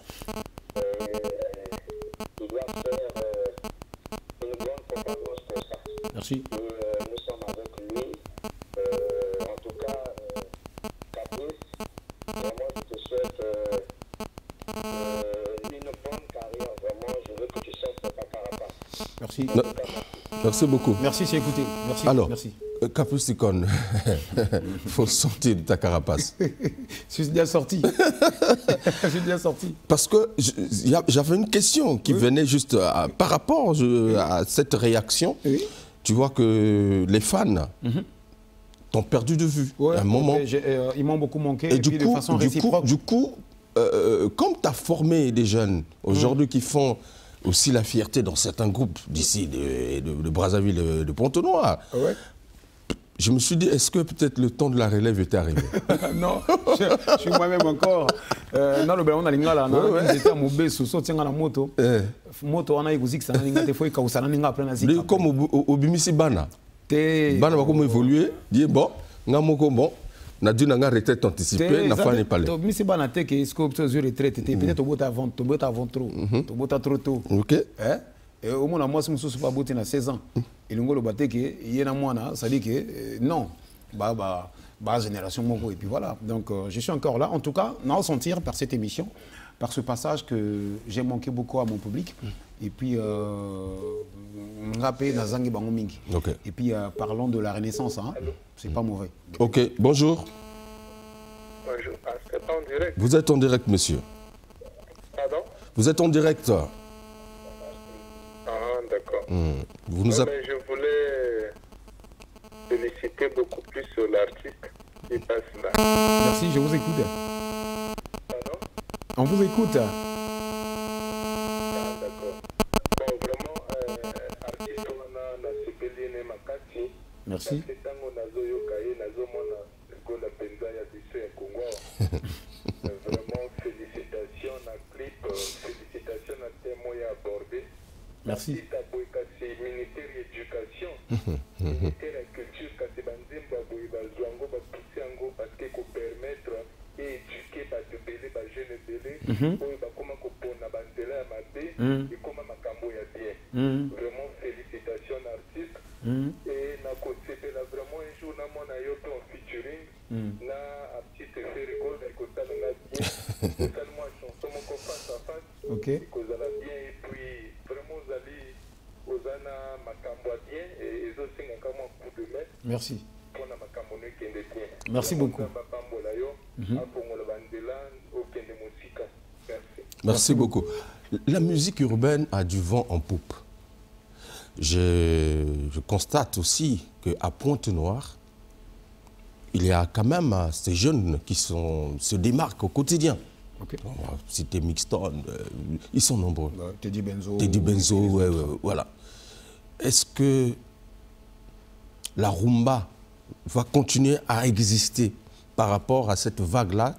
il doit faire une grande propagande pour ça. Merci. Et, nous sommes avec lui. En tout cas, Caprice, vraiment, je te souhaite une bonne carrière. Vraiment, je veux que tu sortes de ta carapace. Merci. Merci beaucoup. Merci, c'est écouté. Merci. Alors, merci. Caprice Icône, il faut sortir de ta carapace. Je suis bien sorti. Je suis bien sorti. Parce que j'avais une question qui venait juste par rapport à cette réaction. Oui. Tu vois que les fans t'ont perdu de vue à un moment. Ils m'ont beaucoup manqué. Et, et puis de façon réciproque. du coup, comme tu as formé des jeunes aujourd'hui qui font aussi la fierté dans certains groupes d'ici, de Brazzaville, de Pointe-Noire, je me suis dit, est-ce que peut-être le temps de la relève était arrivé? Non, je suis moi-même encore. Non, le on a l'ingala, j'étais à Mobesu, sauté dans la moto. Moto, on a eu que ça n'a pas fait que ça n'a pas fait. Comme au Bimisi Bana. Bana va comme évoluer, dit bon, bon. On a dû avoir une retraite anticipée, n'a pas parlé. Mais c'est pas que ce que tu as retraite, peut-être au bout avant trop, au bout trop tôt. Ok. Et au moins, moi, je ne suis pas bouté à 16 ans. Et le gars, il y a un mois, ça dit que non, génération, et puis voilà. Donc, je suis encore là. En tout cas, on a sentir par cette émission, par ce passage que j'ai manqué beaucoup à mon public. Et puis, et puis, parlons de la Renaissance, hein, c'est pas mauvais. Ok, bonjour. Bonjour. Ah, c'est pas en direct. Vous êtes en direct, monsieur. Pardon? Vous êtes en direct. Ah, d'accord. Vous nous Mais je voulais féliciter beaucoup plus sur l'artiste qui passe là. Merci, je vous écoute. Pardon? On vous écoute. Ah, d'accord. Bon, vraiment, artiste, on a Sibéline Makati. Merci. Vraiment, félicitations à clip, félicitations à témoin abordé. Merci. C'est ministère de l'Éducation, ministère de la Culture, parce que pour permettre d'éduquer les jeunes bébés, comment on a et comment bien. Vraiment, félicitations artistes. Et na côté là vraiment un jour na mon ayo en featuring na a petite fait record avec ça na bien totalement chanson mon face à face. OK. Cause la bien et puis vraiment allez ozana makambo bien et ils aussi un comme un coup de main. Merci. Pour na makambo ne kende bien. Merci beaucoup. Merci beaucoup. La musique urbaine a du vent en poupe. Je constate aussi qu'à Pointe-Noire, il y a quand même ces jeunes qui se démarquent au quotidien. Okay. On va citer Mixton, ils sont nombreux. Teddy Benzo, voilà. Est-ce que la rumba va continuer à exister par rapport à cette vague-là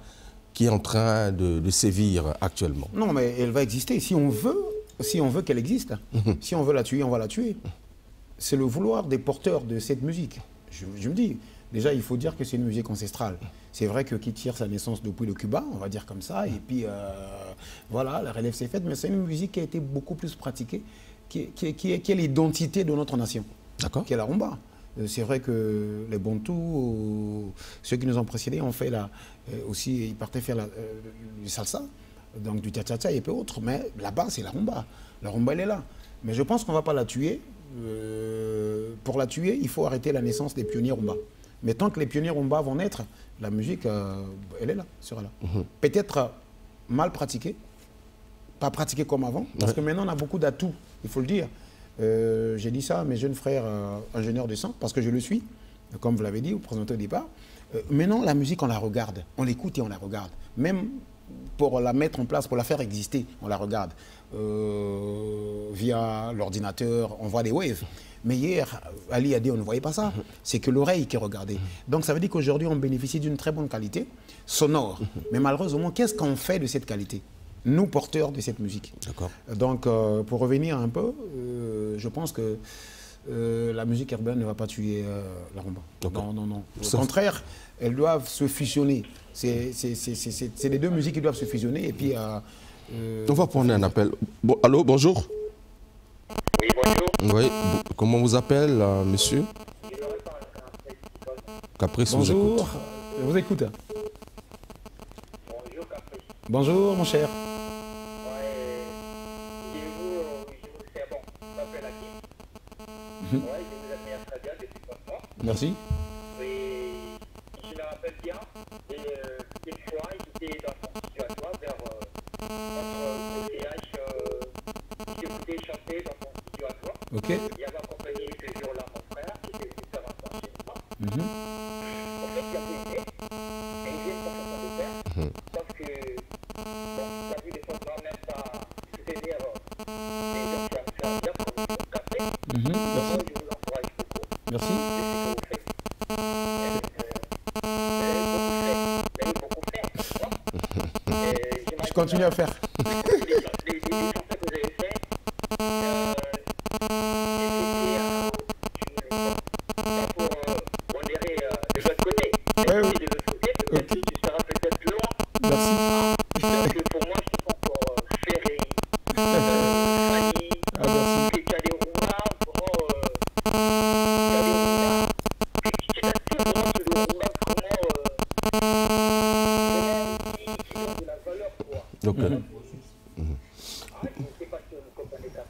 qui est en train de sévir actuellement? Non, mais elle va exister si on veut qu'elle existe. Si on veut la tuer, on va la tuer. C'est le vouloir des porteurs de cette musique. Je me dis, déjà, il faut dire que c'est une musique ancestrale. C'est vrai que qui tire sa naissance depuis le Cuba, on va dire comme ça, et puis voilà, la relève s'est faite, mais c'est une musique qui a été beaucoup plus pratiquée, qui est l'identité de notre nation, qui est la rumba. C'est vrai que les Bantous, ceux qui nous ont précédés, ont fait aussi, ils partaient faire du salsa, donc du cha-cha-cha et peu autres, mais là-bas, c'est la rumba. La rumba, elle est là. Mais je pense qu'on ne va pas la tuer. Pour la tuer, il faut arrêter la naissance des pionniers rumba. Mais tant que les pionniers rumba vont naître, la musique, elle est là, sera là. Peut-être mal pratiquée, pas pratiquée comme avant, parce que maintenant, on a beaucoup d'atouts, il faut le dire. J'ai dit ça à mes jeunes frères ingénieurs de son, parce que je le suis, comme vous l'avez dit, vous présentez au départ. Maintenant, la musique, on la regarde, on l'écoute et on la regarde. Même pour la mettre en place, pour la faire exister, on la regarde. Via l'ordinateur, on voit des waves. Mais hier, Ali a dit on ne voyait pas ça. C'est que l'oreille qui regardait. Donc ça veut dire qu'aujourd'hui, on bénéficie d'une très bonne qualité sonore. Mais malheureusement, qu'est-ce qu'on fait de cette qualité? Nous, porteurs de cette musique. D'accord. Donc, pour revenir un peu, je pense que la musique urbaine ne va pas tuer la rumba. Non, non, non. Au contraire, elles doivent se fusionner. C'est les deux musiques qui doivent se fusionner. Et puis, on va prendre un appel. Bon, allô, bonjour. Oui, bonjour. Oui, comment vous appelle, monsieur? Caprice, bonjour, je vous écoute. Bonjour, Caprice. Bonjour, mon cher. C'est bon, je m'appelle Hakim. Je vous admire très bien depuis longtemps. Merci. Et je me rappelle bien, une fois, j'étais dans mon situatoire vers notre CH, j'écoutais chanter dans mon situatoire. Ok. Il y avait accompagné ce jour-là mon frère qui était venu faire un soir chez moi. En fait, il y avait une et il vient pour faire de faire. Parce que, bon, la vie de son grand même pas soutenir les gens qui ont fait bien pour le café. Merci. Je vous encourage beaucoup. Merci. Je continue à faire.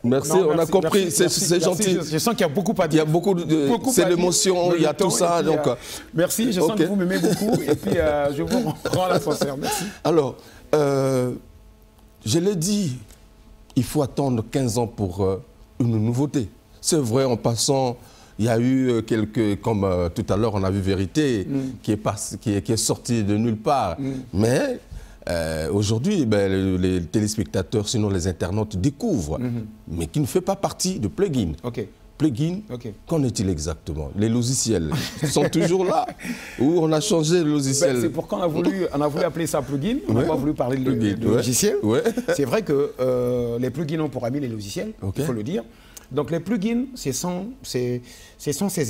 Merci, non, on a compris, c'est gentil. Je sens qu'il y a beaucoup à dire. Il y a beaucoup de... C'est l'émotion, il y a tout ça. Puis, donc, merci, je sens que vous m'aimez beaucoup. Et puis, je vous rends l'ascenseur. Merci. Alors, je l'ai dit, il faut attendre 15 ans pour une nouveauté. C'est vrai, en passant, il y a eu quelques... Comme tout à l'heure, on a vu Vérité, qui est sorti de nulle part. Mais... aujourd'hui, les téléspectateurs, sinon les internautes, découvrent, mais qui ne fait pas partie de plugin. Plugin, qu'en est-il exactement? Les logiciels sont toujours là ou on a changé le logiciel? C'est pourquoi on a voulu appeler ça plugin, on n'a pas voulu parler de logiciel. C'est vrai que les plugins ont pour amis les logiciels, il faut le dire. Donc les plugins, ce sont ces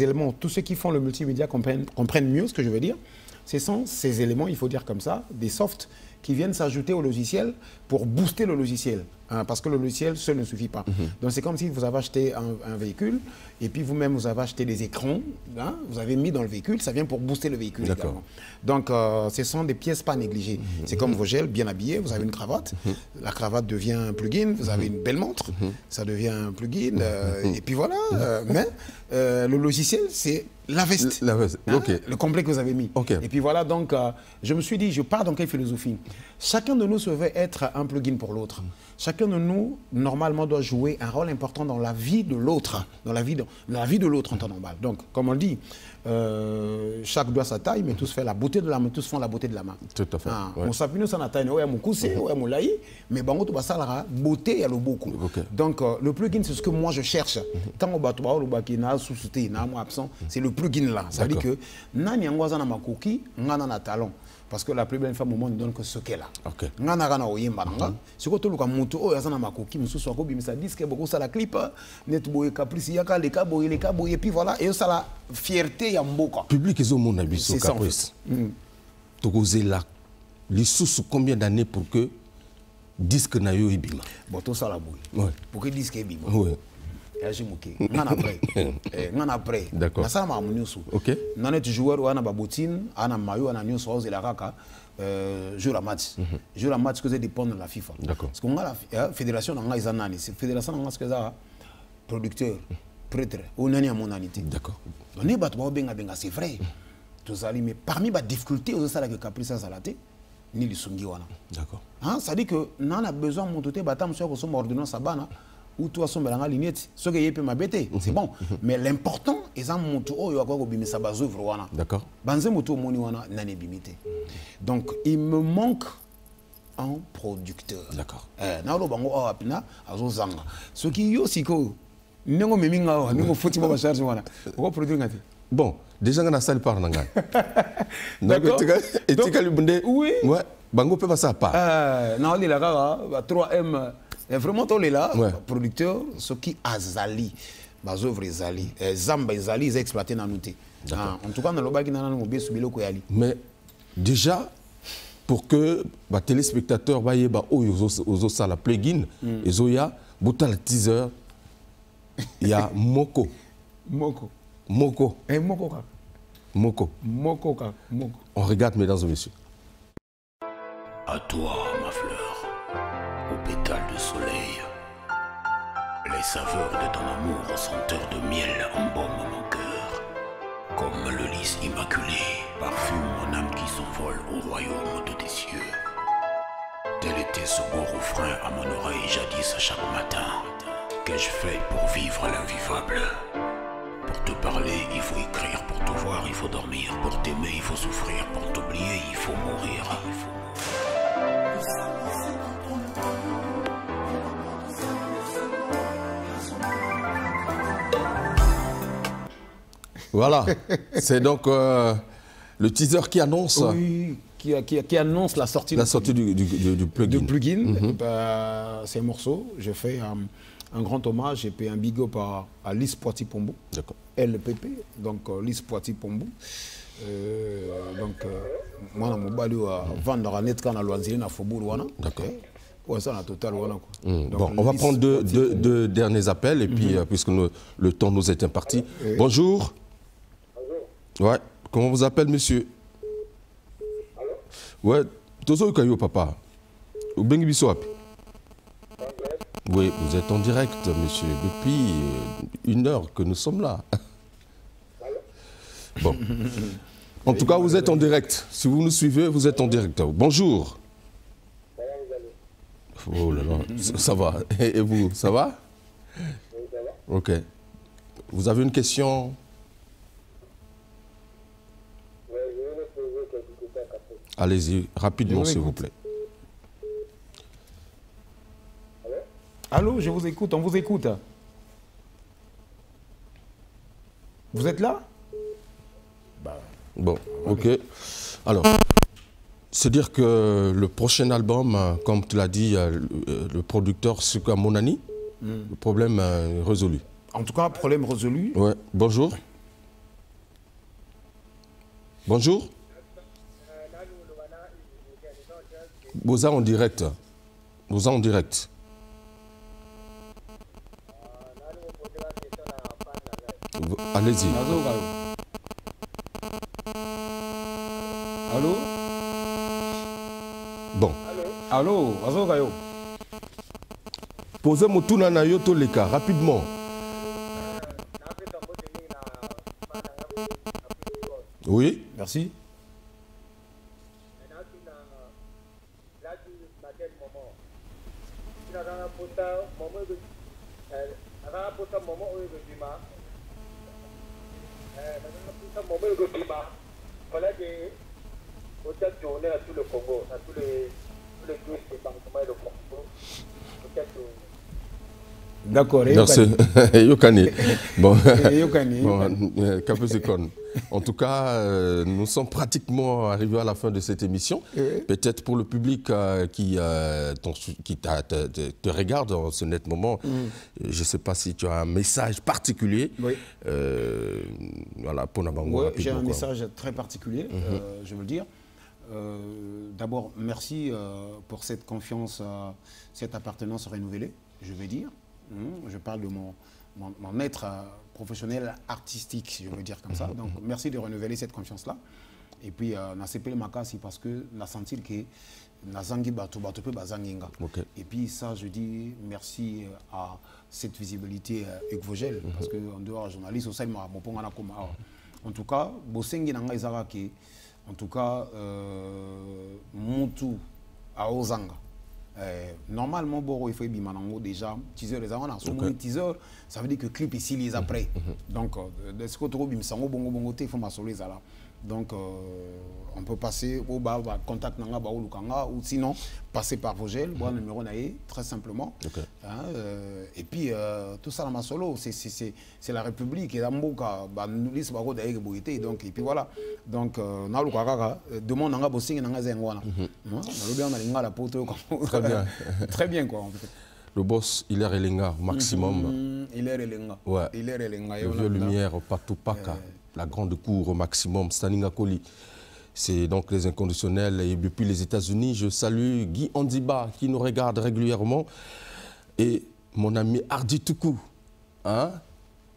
éléments, tous ceux qui font le multimédia comprennent mieux ce que je veux dire. Ce sont ces éléments, il faut dire comme ça, des softs qui viennent s'ajouter au logiciel pour booster le logiciel. Hein, parce que le logiciel seul ne suffit pas. Donc c'est comme si vous avez acheté un véhicule et puis vous-même vous avez acheté des écrans, hein, vous avez mis dans le véhicule, ça vient pour booster le véhicule également. Donc ce sont des pièces pas négligées. C'est comme vos gels bien habillés, vous avez une cravate, la cravate devient un plugin, vous avez une belle montre, ça devient un plugin, et puis voilà. Mais le logiciel, c'est la veste, hein, le complet que vous avez mis. Et puis voilà, donc je me suis dit, je pars dans quelle philosophie? Chacun de nous se veut être un plugin pour l'autre. Chacun de nous, normalement, doit jouer un rôle important dans la vie de l'autre, dans la vie de l'autre en temps normal. Donc, comme on le dit, chaque doigt sa taille, mais tous font la beauté de la main, tous font la beauté de la main. Tout à fait. On s'appuie sur la taille, on a mon coussé, on a mon laï, mais bon, on va la beauté, il y a le beaucoup. Donc, le plugin, c'est ce que moi je cherche. Quand on bat le bakina, sous-souté, absent, c'est le plugin là. Ça veut dire que, nani angwaza na makoki, ngana na talon. Parce que la plus belle femme au monde ne donne que ce qu'elle a. Ngana gana oyemba nga. Si ko toluka mutu o yazana makoki mususu ko bimisa disque beaucoup ça la clip net boye caprice yaka les kaboye et puis voilà et ça la fierté ya mboka. Public ezo mon abiso caprice. Tokoze la lisusu combien d'années pour que disque na yo ibima. Bon tout ça la boye. Pour que disque ibima. Après, d'accord. Nanet joueur ou ana babotine, ana mayo, ana nyos rose et la raka, jour à match. Jour à match que ça dépend de la FIFA. D'accord. Parce qu'on a la fédération, on a les années. C'est fédération, on a ce que ça, producteur, prêtre, on a mon anité. D'accord. On est battu benga, c'est vrai. Tout ça, mais parmi les difficultés, on a que caprice à salaté, ni le sungi wana. D'accord. Ça dit que, on a besoin de monter, batam sur son ordonnance à bana. ou toi son belanga lignette ce que yepé mabete c'est bon mais l'important est en moto oyo akoko bimisa bazovre wana d'accord banze moto moni wana nane bimité donc il me manque un producteur d'accord na lo bango awa pina azozanga ce qui yo siko nengo meminga wa nengo foti ba charge wana ko produire ngati bon déjà on a salle par nanga d'accord et tu lui bundé oui ouais bango peut pas ça pas na oli la kaka 3M vraiment toi là ouais. producteur ce qui azali bazovre ezali zamba ezali ils exploité na nouté en tout cas na lobaki na ngo besu biloko yali mais déjà pour que les téléspectateurs voient aux sala plugin et zoya bota le teaser il y a Moko Moko on regarde mesdames et messieurs à toi ma fleur aux pétales de soleil les saveurs de ton amour aux senteurs de miel embaument mon cœur comme le lys immaculé parfume mon âme qui s'envole au royaume de tes cieux. Tel était ce beau refrain à mon oreille jadis à chaque matin. Qu'ai-je fait pour vivre l'invivable? Pour te parler, il faut écrire. Pour te voir, il faut dormir. Pour t'aimer, il faut souffrir. Pour t'oublier, il faut mourir. Voilà, c'est donc le teaser qui annonce... Oui, qui annonce la sortie du plugin. Bah, c'est un morceau, je fais un grand hommage et puis un big up à Lys Poiti Pombo. D'accord. LPP, donc Lys Poiti Pombo. Donc, moi, je suis vendre net quand on a Faubourg. D'accord. Ouais, ça, total, donc, bon, on va prendre deux derniers appels et puis, puisque le temps nous est imparti. Bonjour. Ouais, comment vous appelez, monsieur? Ouais, Tozo Kayo, papa. Oui, vous êtes en direct, monsieur, depuis 1 heure que nous sommes là. Bon. En tout cas, vous êtes en direct. Si vous nous suivez, vous êtes en direct. Bonjour. Oh là là, ça va. Et vous, ça va? Ok. Vous avez une question? Allez-y, rapidement, s'il vous plaît. Allô, je vous écoute, on vous écoute. Vous êtes là? Bon, ok. Alors, c'est dire que le prochain album, comme tu l'as dit, le producteur Suka Monani, le problème est résolu. En tout cas, problème résolu. Ouais. Bonjour. Bonjour. Vous êtes en direct. Vous êtes en direct. Allez-y. Allô? Bon. Allô? Allô? Posez-moi tout dans le cas, rapidement. Oui. Merci. D'accord. Merci. Yokani. Bon. Bon. En tout cas, nous sommes pratiquement arrivés à la fin de cette émission. Peut-être pour le public qui te regarde en ce net moment, je ne sais pas si tu as un message particulier. Oui. Voilà, pour ouais, j'ai un message très particulier, je veux le dire. D'abord, merci pour cette confiance, cette appartenance renouvelée, je veux dire. Je parle de mon être professionnel artistique, je veux dire comme ça. Donc, merci de renouveler cette confiance-là. Et puis, on a CP Makasi parce que on a senti que Nazangi Bato pe Bazanginga. Et puis, ça, je dis merci à cette visibilité Vogel parce qu'en dehors, journaliste, en tout cas, Bosengi Nanga Izaraki, en tout cas, Montu à Ozanga. Normalement, il faut que déjà teaser les avant. Teaser, ça veut dire que clip ici les après. Donc, de ce côté, il faut m'assurer ça. Donc, on peut passer au contact ou sinon passer par Vogel, bon numéro très simplement. Et puis tout ça dans ma solo, c'est la République et donc et puis voilà. Donc demande nanga bossing nanga zengwana. Très bien. Très bien quoi en fait. Le boss, il est Relenga maximum. Il est Relenga. Ouais. Il est Relenga. Le vieux lumière partout Paka. La grande cour au maximum, Staninga Koli. C'est donc les inconditionnels. Et depuis les États-Unis, je salue Guy Andiba qui nous regarde régulièrement. Et mon ami Hardy Toukou. Hein?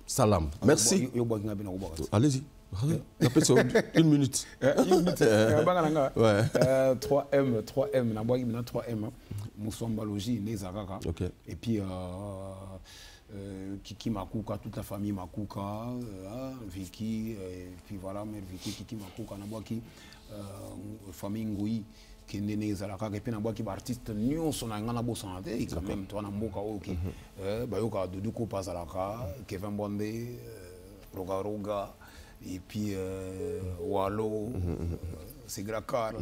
Salam. Merci. Allez-y. Une minute. 3M. 3M. Moussamba Logi, Nezaraka. Et puis, Kiki Makuka, toute la famille Makuka, Vicky, et puis voilà, mère Vicky, Kiki Makuka, Nabwaki, famille Ngoui, qui est née Zalaka, et puis Nabwaki, artiste, nous sommes en Bosanate, et quand même, toi, Namboka, ok, Bayoka, Doudouko, Pazalaka, Kevin Bondé, Roga Roga, et puis Wallo, Segrakar,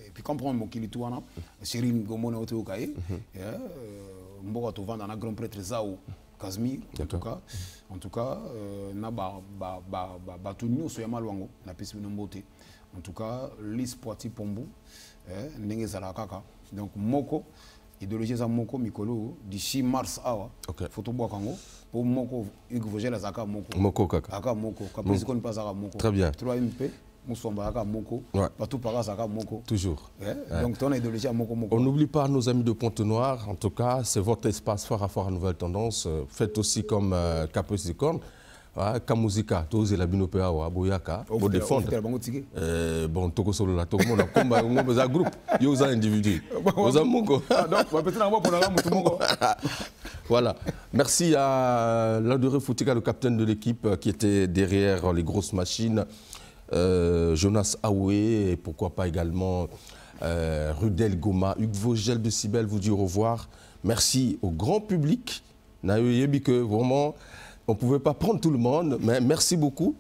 et puis comprendre mon Kilitouana, Chérim Gomona Oteokaye, Mboka Tovan dans la grand prêtre Zao. Kazmi, en tout cas, na batunyo soyama luango na pesi nombote. En tout cas, l'ispoati pombu, ndenge zalakaka. Donc moko, idéologie za moko mikolo d'ici mars awa. Photo boakango pour moko Hugues Vogel azaka moko. Moko kaka. Aka moko, kapesi kon pas zaka moko. Très bien. 3MP. Toujours. Donc, ton idéologie à Moko. On n'oublie pas nos amis de Pointe-Noire. En tout cas, c'est votre espace fort à fort à Nouvelle Tendance. Faites aussi comme Capesicorn. Kamuzika, tous les binopéa ou Aboyaka, pour défendre. Bon, Toko Solo, la Toko, on a combat, on a un groupe, il y a un individu. Voilà. Merci à Landoré Foutika, le capitaine de l'équipe qui était derrière les grosses machines. Jonas Aoué, et pourquoi pas également Rudel Goma, Hugues Vogel de Cybèle vous dit au revoir. Merci au grand public. Que vraiment, on ne pouvait pas prendre tout le monde, mais merci beaucoup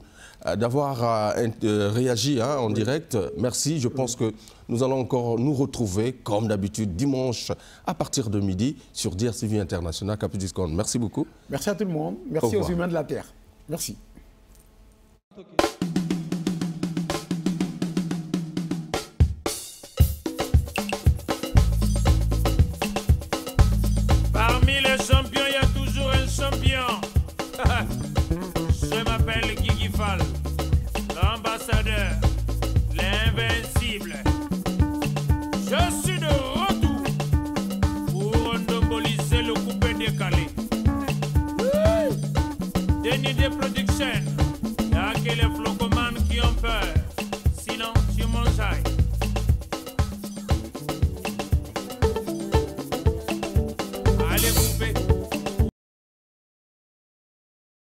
d'avoir réagi en direct. Merci. Je pense que nous allons encore nous retrouver, comme d'habitude, dimanche à partir de midi sur DRTV International, Capesicorn. Merci beaucoup. Merci à tout le monde. Merci aux humains de la Terre. Merci. Parmi les champions, il y a toujours un champion. Je m'appelle Guigui Fall, l'ambassadeur, l'invincible.